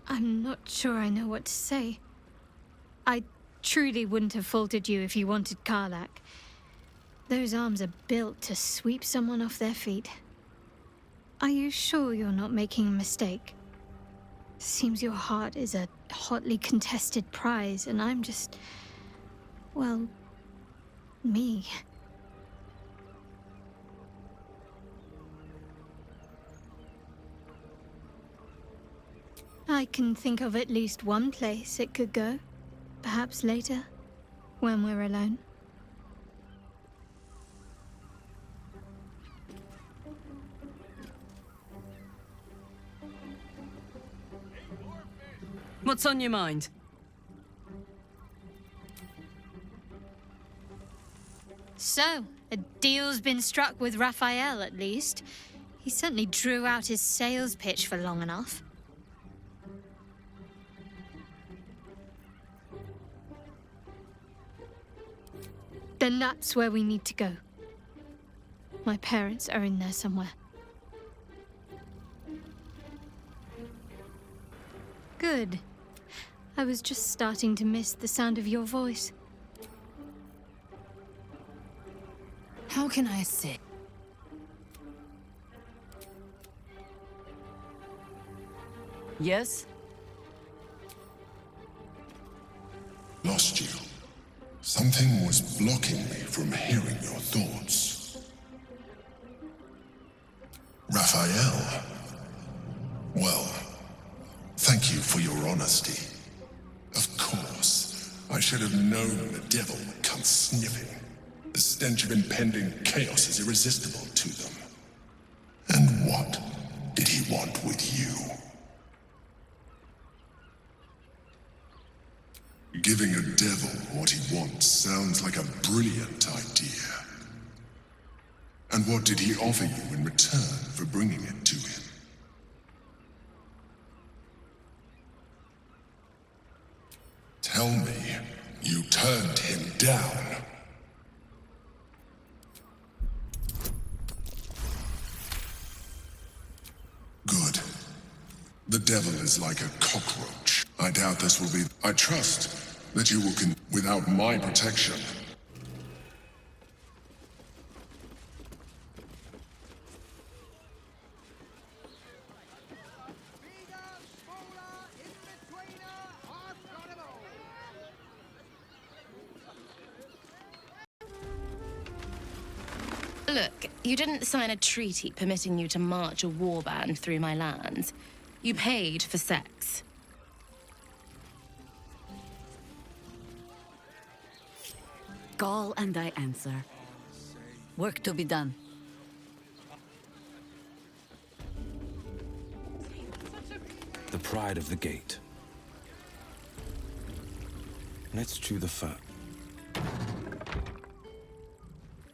I'm not sure I know what to say. I truly wouldn't have faulted you if you wanted Karlach. Those arms are built to sweep someone off their feet. Are you sure you're not making a mistake? Seems your heart is a hotly contested prize, and I'm just... well... me. I can think of at least one place it could go. Perhaps later, when we're alone. What's on your mind? So, a deal's been struck with Raphael, at least. He certainly drew out his sales pitch for long enough. Then that's where we need to go. My parents are in there somewhere. Good. I was just starting to miss the sound of your voice. How can I sit? Yes? Lost you. Something was blocking me from hearing your thoughts. Raphael. Well, thank you for your honesty. Of course, I should have known the devil would come sniffing. The stench of impending chaos is irresistible to them. And what did he want with you? wants sounds like a brilliant idea. And what did he offer you in return for bringing it to him? Tell me, you turned him down. Good. The devil is like a cockroach. I doubt this will be... I trust that you will without my protection. Look, you didn't sign a treaty permitting you to march a warband through my lands. You paid for sex. Call and I answer. Work to be done. The pride of the gate. Let's chew the fat.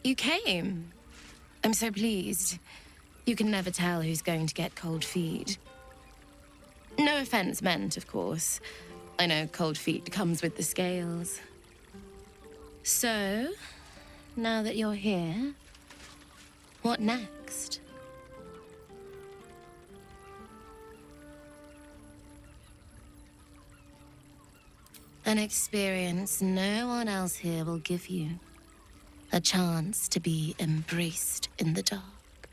You came. I'm so pleased. You can never tell who's going to get cold feet. No offense meant, of course. I know cold feet comes with the scales. So, now that you're here, what next? An experience no one else here will give you. A chance to be embraced in the dark.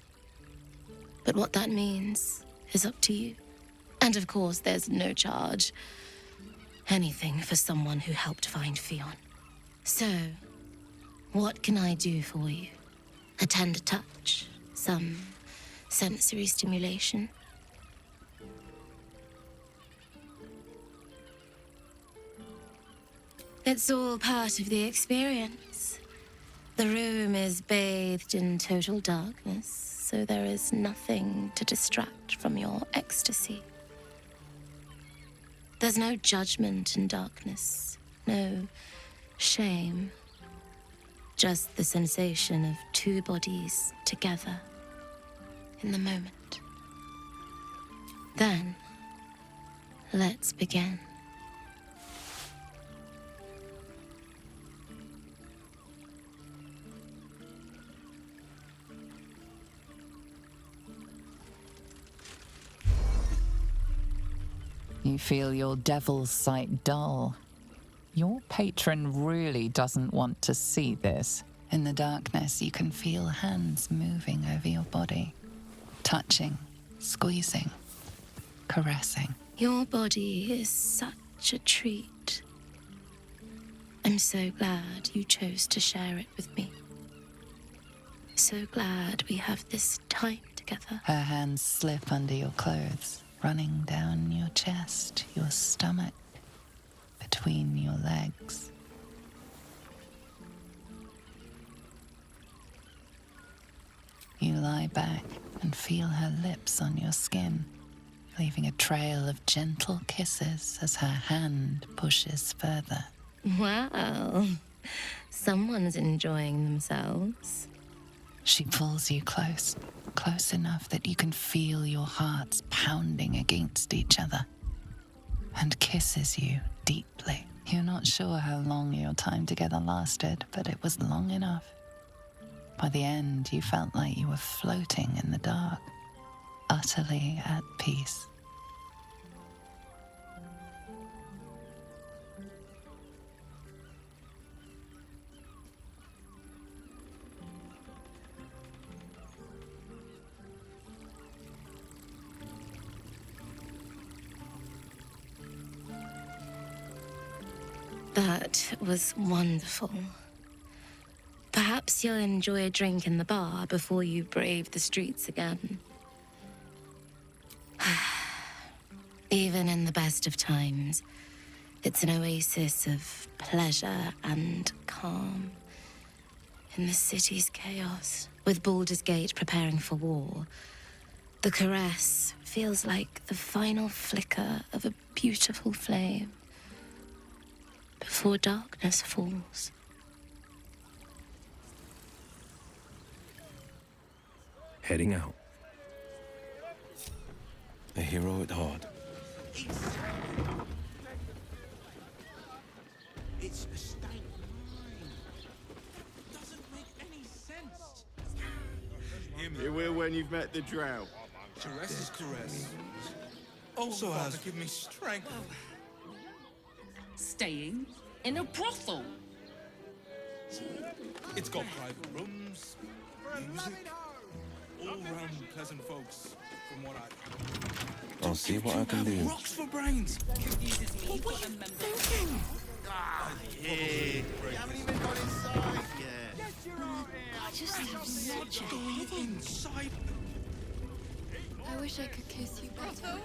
But what that means is up to you. And of course, there's no charge. Anything for someone who helped find Fionn. So, what can I do for you? A tender touch? Some sensory stimulation? It's all part of the experience. The room is bathed in total darkness, so there is nothing to distract from your ecstasy. There's no judgment in darkness, no shame. Just the sensation of two bodies together in the moment. Then, let's begin. You feel your devil's sight dull. Your patron really doesn't want to see this. In the darkness, you can feel hands moving over your body, touching, squeezing, caressing. Your body is such a treat. I'm so glad you chose to share it with me. So glad we have this time together. Her hands slip under your clothes, running down your chest, your stomach, between your legs. You lie back and feel her lips on your skin, leaving a trail of gentle kisses as her hand pushes further. Wow, someone's enjoying themselves. She pulls you close, close enough that you can feel your hearts pounding against each other, and kisses you deeply. You're not sure how long your time together lasted, but it was long enough. By the end, you felt like you were floating in the dark, utterly at peace. That was wonderful. Perhaps you'll enjoy a drink in the bar before you brave the streets again. Even in the best of times, it's an oasis of pleasure and calm. In the city's chaos, with Baldur's Gate preparing for war, the caress feels like the final flicker of a beautiful flame. before darkness falls. Heading out. A hero at heart. It's a state of mind. Doesn't make any sense. You will when you've met the drow. Caress's caress also has give me strength. Staying in a brothel. It's got private rooms, music, all-round pleasant folks, from what I... I'll see what I can do. Rocks for brains! What were you thinking? You haven't even got inside yet. I just have such a headache. Inside. I wish I could kiss you better.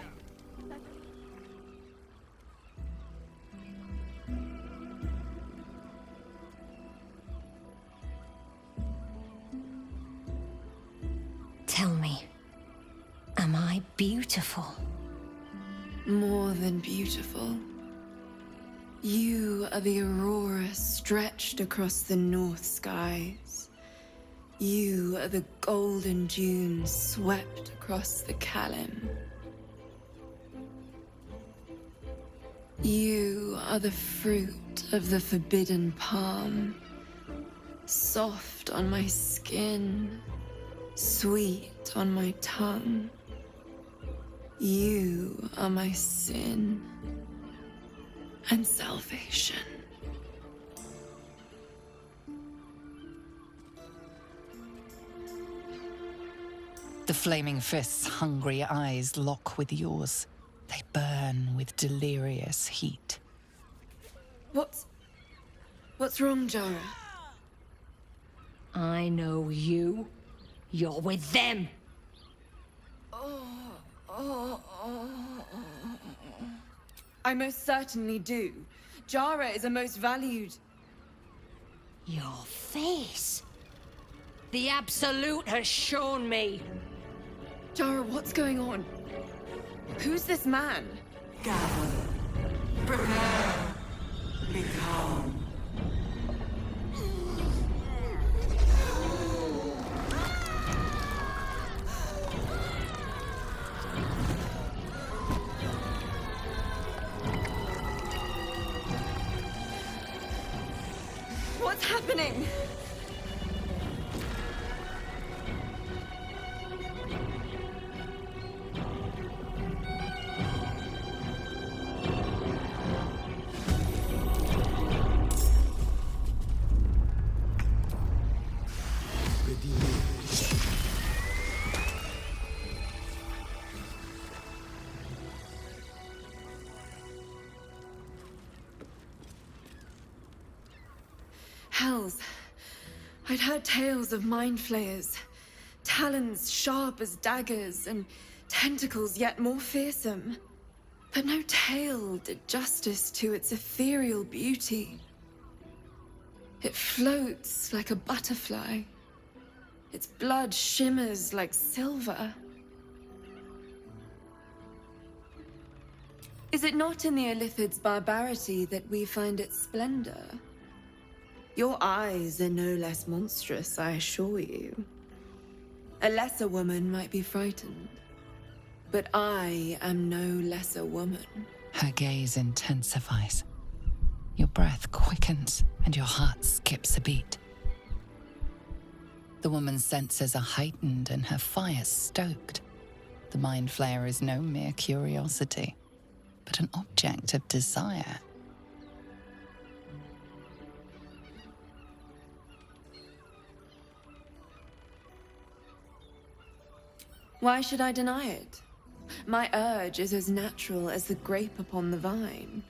Tell me, am I beautiful? More than beautiful. You are the aurora stretched across the north skies. You are the golden dunes swept across the Kalim. You are the fruit of the forbidden palm, soft on my skin, sweet on my tongue. You are my sin and salvation. The flaming fist's hungry eyes lock with yours. They burn with delirious heat. What's wrong, Jara? I know you. You're with them. I most certainly do. Jara is a most valued... Your face. The Absolute has shown me. Jara, what's going on? Who's this man? Gather. Prepare. Become. What's happening? Hells. I'd heard tales of mind flayers, talons sharp as daggers, and tentacles yet more fearsome. But no tale did justice to its ethereal beauty. It floats like a butterfly. Its blood shimmers like silver. Is it not in the Illithid's barbarity that we find its splendor? Your eyes are no less monstrous, I assure you. A lesser woman might be frightened, but I am no lesser woman. Her gaze intensifies. Your breath quickens and your heart skips a beat. The woman's senses are heightened and her fire stoked. The mind flayer is no mere curiosity, but an object of desire. Why should I deny it? My urge is as natural as the grape upon the vine.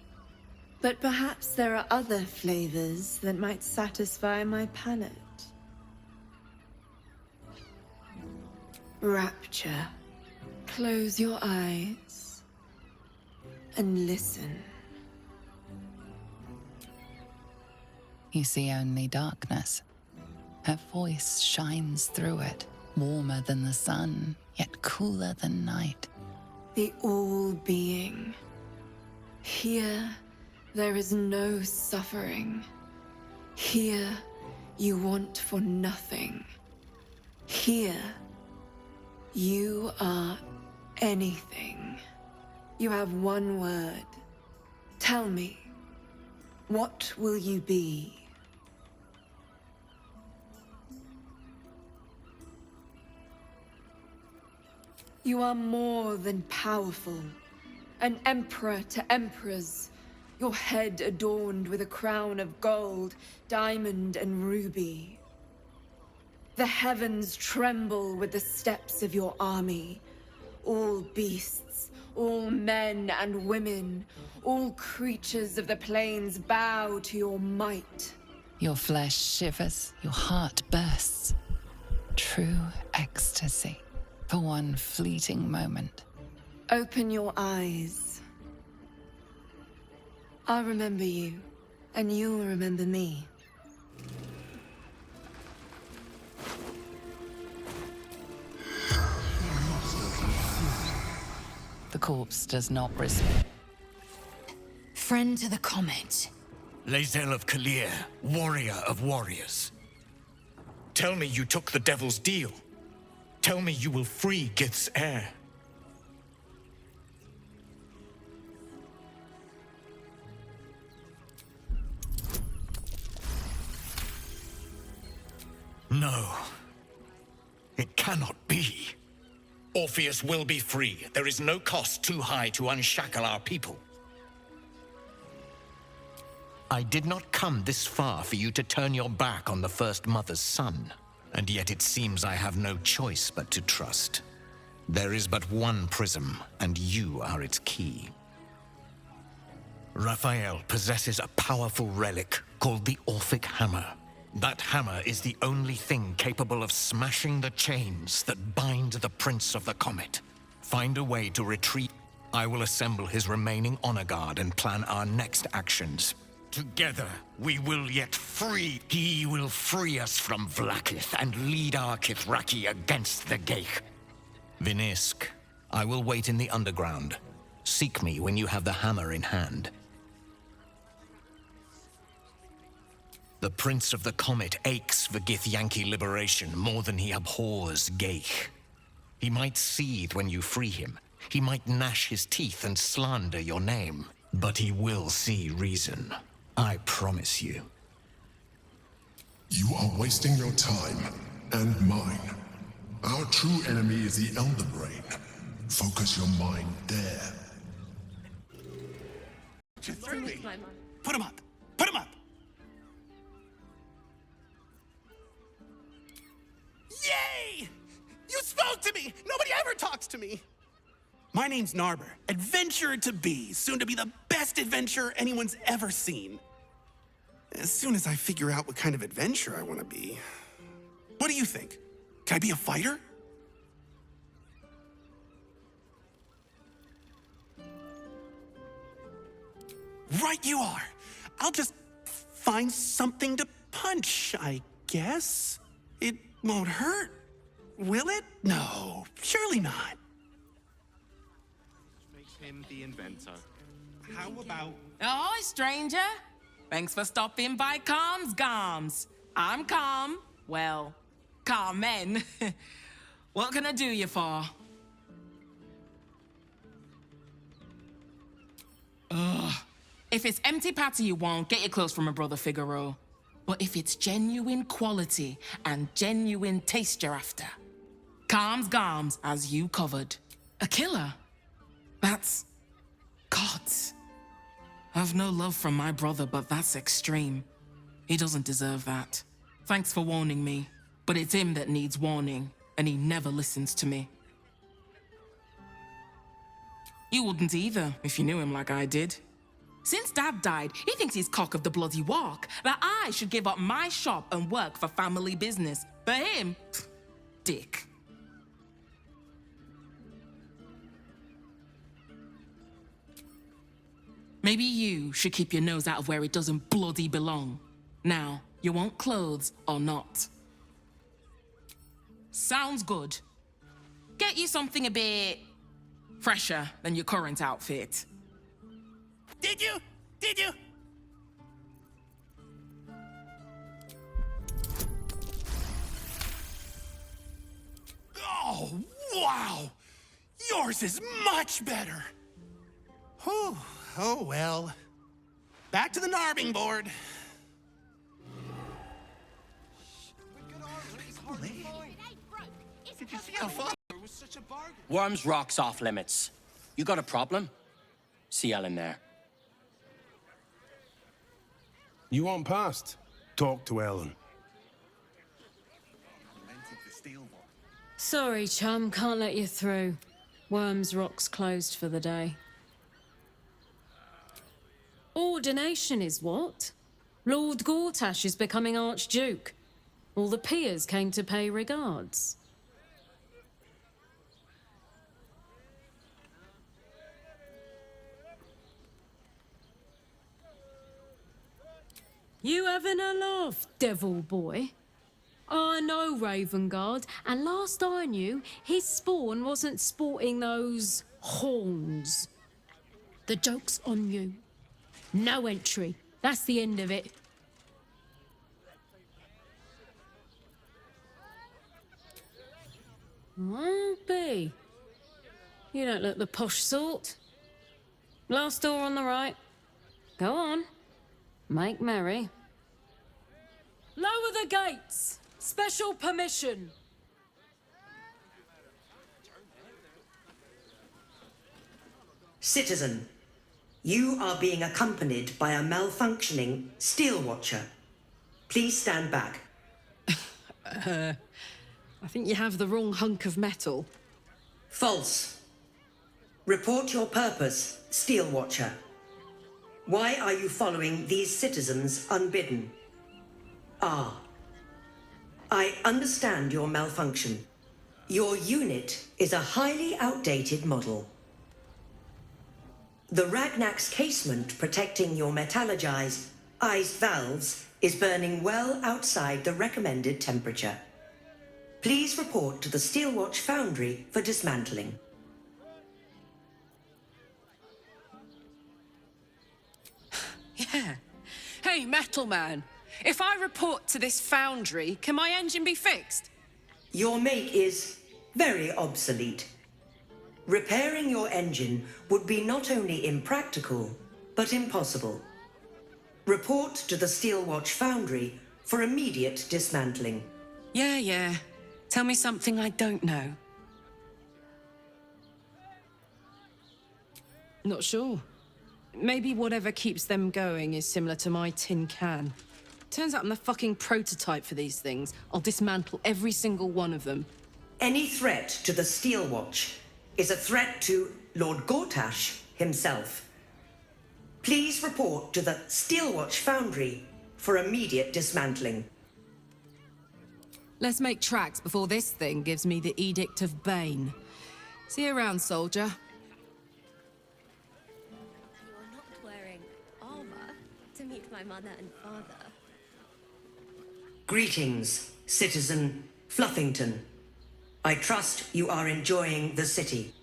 But perhaps there are other flavors that might satisfy my palate. Rapture. Close your eyes and listen. You see only darkness. Her voice shines through it, warmer than the sun, yet cooler than night. The all-being. Here There is no suffering. Here, you want for nothing. Here, you are anything. You have one word. Tell me, what will you be? You are more than powerful. An emperor to emperors. Your head adorned with a crown of gold, diamond, and ruby. The heavens tremble with the steps of your army. All beasts, all men and women, all creatures of the plains bow to your might. Your flesh shivers, your heart bursts. True ecstasy for one fleeting moment. Open your eyes. I'll remember you, and you'll remember me. The corpse does not respond. Friend to the comet. Lae'zel of Kalir, warrior of warriors. Tell me you took the devil's deal. Tell me you will free Gith's heir. No. It cannot be. Orpheus will be free. There is no cost too high to unshackle our people. I did not come this far for you to turn your back on the First Mother's son. And yet it seems I have no choice but to trust. There is but one prism, and you are its key. Raphael possesses a powerful relic called the Orphic Hammer. That hammer is the only thing capable of smashing the chains that bind the Prince of the Comet. Find a way to retrieve. I will assemble his remaining honor guard and plan our next actions. Together, we will yet free. He will free us from Vlaakith and lead our Kithraki against the Geich. Vinisk, I will wait in the underground. Seek me when you have the hammer in hand. The Prince of the Comet aches for Githyanki liberation more than he abhors Geich. He might seethe when you free him. He might gnash his teeth and slander your name. But he will see reason. I promise you. You are wasting your time, and mine. Our true enemy is the Elder Brain. Focus your mind there. Put him up! Put him up! Yay! You spoke to me! Nobody ever talks to me! My name's Narber, adventurer to be, soon to be the best adventurer anyone's ever seen. As soon as I figure out what kind of adventurer I want to be. What do you think? Can I be a fighter? Right you are. I'll just find something to punch, I guess. It won't hurt, will it? No, surely not. Make him the inventor. How about... Oh, stranger. Thanks for stopping by Calm's Gams. I'm Calm. Well, Carmen. What can I do you for? Ugh. If it's empty patty you want, get your clothes from my brother Figaro. But if it's genuine quality and genuine taste you're after, Calm's Gams as you covered. A killer? That's... gods. I've no love from my brother, but that's extreme. He doesn't deserve that. Thanks for warning me, but it's him that needs warning, and he never listens to me. You wouldn't either, if you knew him like I did. Since Dad died, he thinks he's cock of the bloody walk, that I should give up my shop and work for family business. For him, dick. Maybe you should keep your nose out of where it doesn't bloody belong. Now, you want clothes or not? Sounds good. Get you something a bit fresher than your current outfit. Did you? Did you? Oh, wow! Yours is much better. Whew. Oh, well. Back to the Narbing board. Did you see how far it was such a bargain? Worms rocks off limits. You got a problem? See Ellen there. You want past? Talk to Ellen. Sorry, chum, can't let you through. Worms Rock's closed for the day. Ordination is what? Lord Gortash is becoming Archduke. All the peers came to pay regards. You having a laugh, devil boy? I know Ravengard, and last I knew, his spawn wasn't sporting those horns. The joke's on you. No entry. That's the end of it. Well, be. You don't look the posh sort. Last door on the right. Go on. Make merry. Lower the gates! Special permission! Citizen, you are being accompanied by a malfunctioning steel watcher. Please stand back. I think you have the wrong hunk of metal. False. Report your purpose, steel watcher. Why are you following these citizens unbidden? Ah. I understand your malfunction. Your unit is a highly outdated model. The Ragnak's casement protecting your metallogized valves is burning well outside the recommended temperature. Please report to the Steelwatch Foundry for dismantling. Yeah. Hey, Metal Man. If I report to this foundry, can my engine be fixed? Your make is very obsolete. Repairing your engine would be not only impractical, but impossible. Report to the Steelwatch Foundry for immediate dismantling. Yeah. Tell me something I don't know. Not sure. Maybe whatever keeps them going is similar to my tin can. Turns out I'm the fucking prototype for these things. I'll dismantle every single one of them. Any threat to the Steelwatch is a threat to Lord Gortash himself. Please report to the Steelwatch Foundry for immediate dismantling. Let's make tracks before this thing gives me the Edict of Bane. See you around, soldier. You're not wearing armor to meet my mother and father. Greetings, Citizen Fluffington. I trust you are enjoying the city.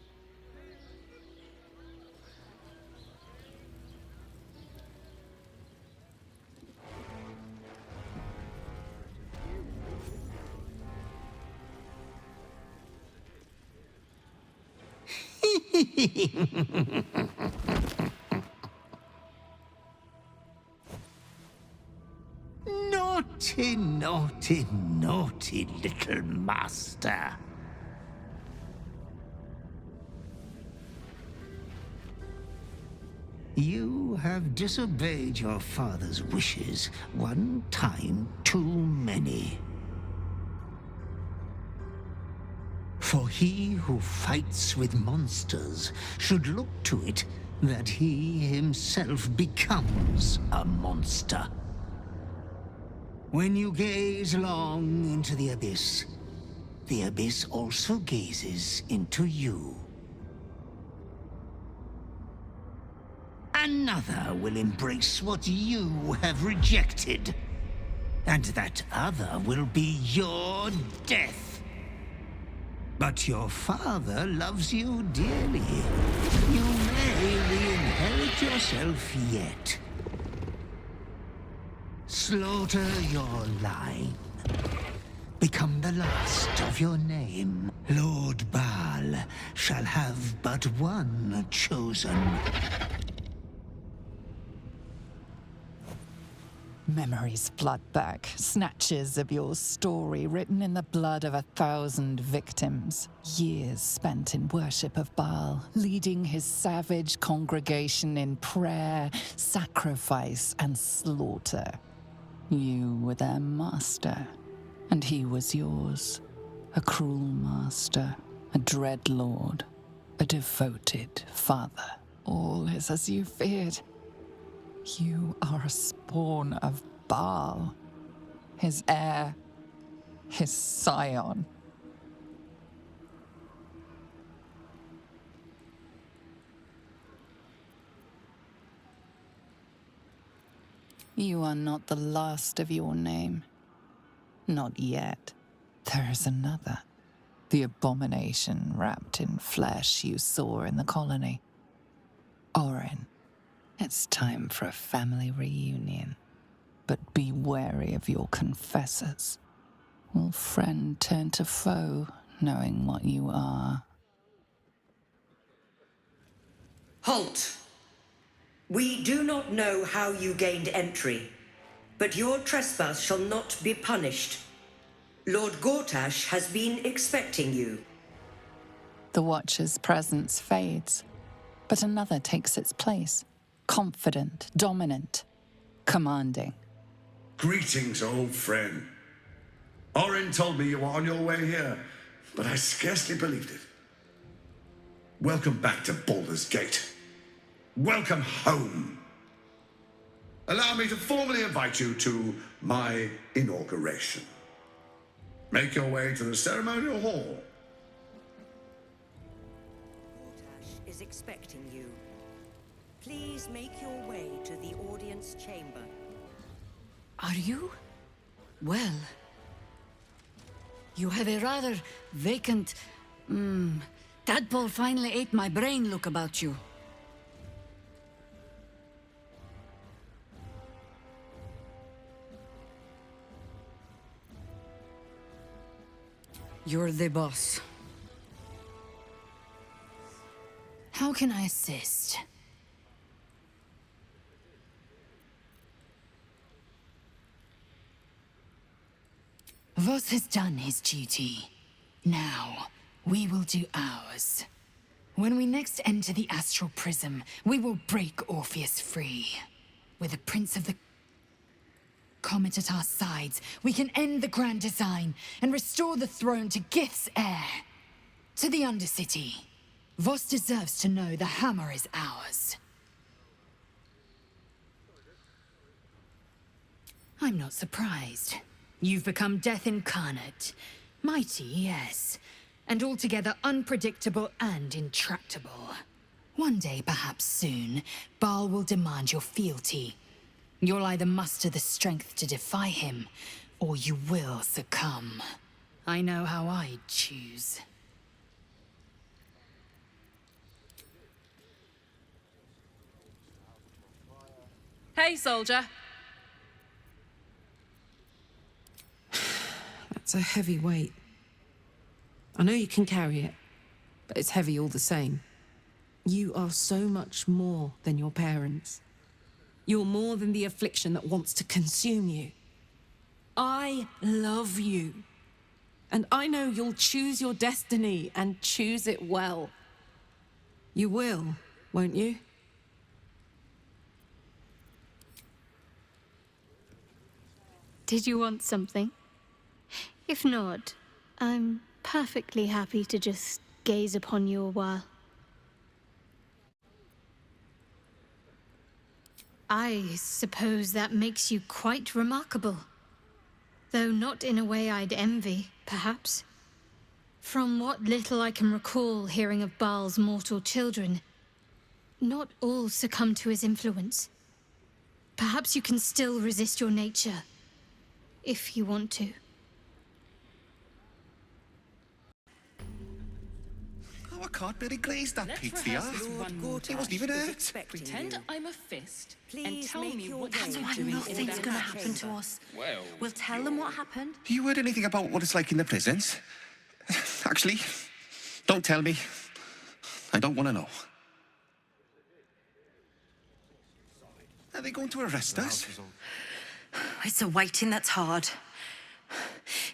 Naughty, naughty, naughty little master. You have disobeyed your father's wishes one time too many. For he who fights with monsters should look to it that he himself becomes a monster. When you gaze long into the abyss also gazes into you. Another will embrace what you have rejected. And that other will be your death. But your father loves you dearly. You may re-inherit yourself yet. slaughter your line. Become the last of your name. Lord Baal shall have but one chosen. Memories flood back, snatches of your story written in the blood of 1,000 victims. Years spent in worship of Baal, leading his savage congregation in prayer, sacrifice, and slaughter. You were their master, and he was yours. A cruel master, a dread lord, a devoted father. All is as you feared. You are a spawn of Baal, his heir, his scion. You are not the last of your name. Not yet. There is another. The abomination wrapped in flesh you saw in the colony. Orin. It's time for a family reunion. But be wary of your confessors. Will friend turn to foe, knowing what you are? Halt! We do not know how you gained entry, but your trespass shall not be punished. Lord Gortash has been expecting you. The Watcher's presence fades, but another takes its place. Confident, dominant, commanding. Greetings, old friend. Orin told me you were on your way here, but I scarcely believed it. Welcome back to Baldur's Gate. Welcome home. Allow me to formally invite you to my inauguration. Make your way to the ceremonial hall. Gortash is expecting you. Please make your way to the audience chamber. Are you? Well, you have a rather vacant, tadpole finally ate my brain look about you. You're the boss. How can I assist? Voss has done his duty. Now, we will do ours. When we next enter the Astral Prism, we will break Orpheus free. With the Prince of the Comet at our sides, we can end the Grand Design and restore the throne to Gith's heir. To the Undercity. Voss deserves to know the hammer is ours. I'm not surprised. You've become death incarnate. Mighty, yes. And altogether unpredictable and intractable. One day, perhaps soon, Baal will demand your fealty. You'll either muster the strength to defy him, or you will succumb. I know how I'd choose. Hey, soldier. That's a heavy weight. I know you can carry it, but it's heavy all the same. You are so much more than your parents. You're more than the affliction that wants to consume you. I love you. And I know you'll choose your destiny and choose it well. You will, won't you? Did you want something? If not, I'm perfectly happy to just gaze upon you a while. I suppose that makes you quite remarkable. Though not in a way I'd envy, perhaps. From what little I can recall hearing of Baal's mortal children, not all succumb to his influence. Perhaps you can still resist your nature, if you want to. I can't really glaze that Let's pizza. rehearse this one more He wasn't even time. hurt. Pretend I'm a fist and Please tell make me your what way you're to doing the in nothing's that gonna chamber. happen to us. Well, We'll tell them what happened. You heard anything about what it's like in the prisons? Actually, don't tell me. I don't want to know. Are they going to arrest us? It's the waiting that's hard.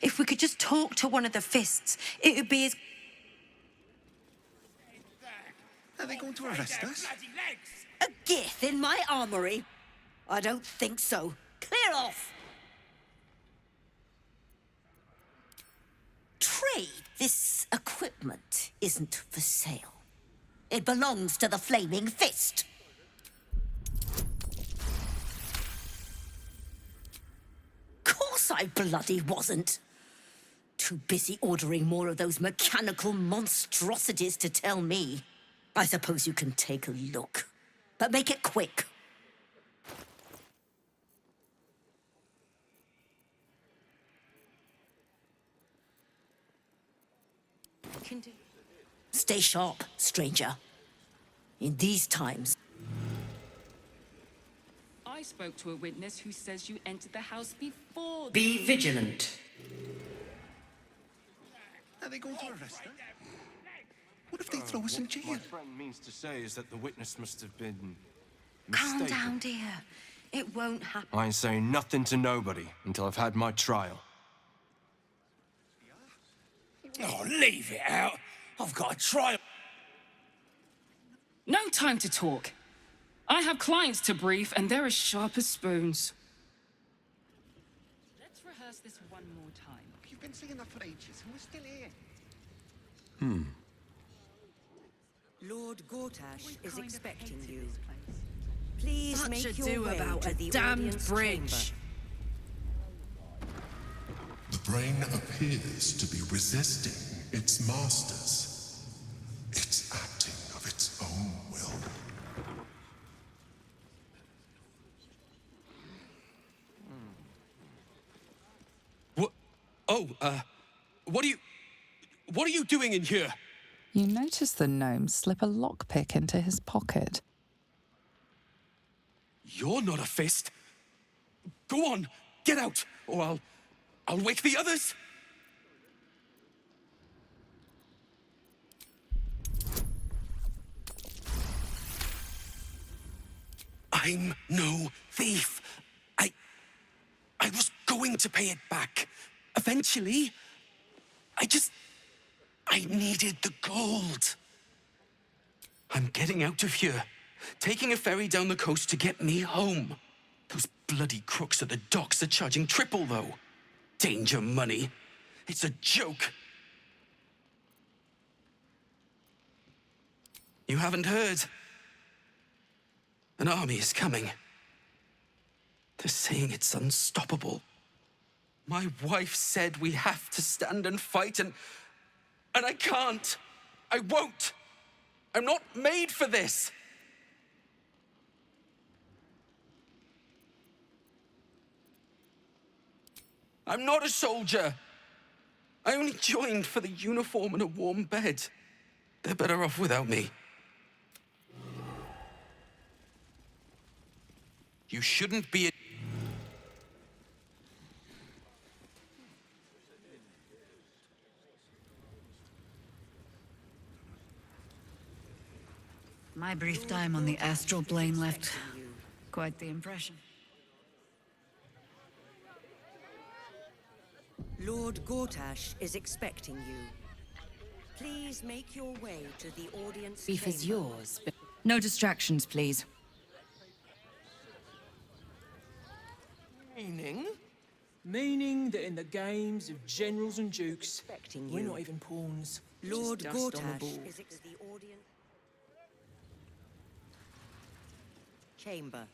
If we could just talk to one of the fists, it would be as... Are they going to arrest us? A gith in my armory? I don't think so. Clear off! Trade, this equipment isn't for sale. It belongs to the Flaming Fist. Course I bloody wasn't. Too busy ordering more of those mechanical monstrosities to tell me. I suppose you can take a look, but make it quick. Stay sharp, stranger. In these times... I spoke to a witness who says you entered the house before... Be vigilant. Are they going to arrest us? What if they throw us in jail? What my friend means to say is that the witness must have been Calm mistaken. down, dear. It won't happen. I ain't saying nothing to nobody until I've had my trial. Oh, leave it out. I've got a trial. No time to talk. I have clients to brief, and they're as sharp as spoons. Let's rehearse this one more time. You've been saying that for ages, and we're still here. Lord Gortash is expecting you. Please Such make ado your way about to a the damned audience bridge. The brain appears to be resisting its masters. It's acting of its own will. What? Oh, what are you doing in here? You notice the gnome slip a lockpick into his pocket. You're not a fist. Go on, get out, or I'll wake the others. I'm no thief. I was going to pay it back. Eventually. I needed the gold. I'm getting out of here. Taking a ferry down the coast to get me home. Those bloody crooks at the docks are charging triple, though. Danger money. It's a joke. You haven't heard? An army is coming. They're saying it's unstoppable. My wife said we have to stand and fight, and I can't. I won't. I'm not made for this. I'm not a soldier. I only joined for the uniform and a warm bed. They're better off without me. You shouldn't be a... My brief time on the astral plane left quite the impression. Lord Gortash is expecting you. Please make your way to the audience Beef is chamber. yours, but no distractions, please. Meaning? Meaning that in the games of generals and dukes, we're you. not even pawns. Lord just dust on the Gortash board. is the audience chamber.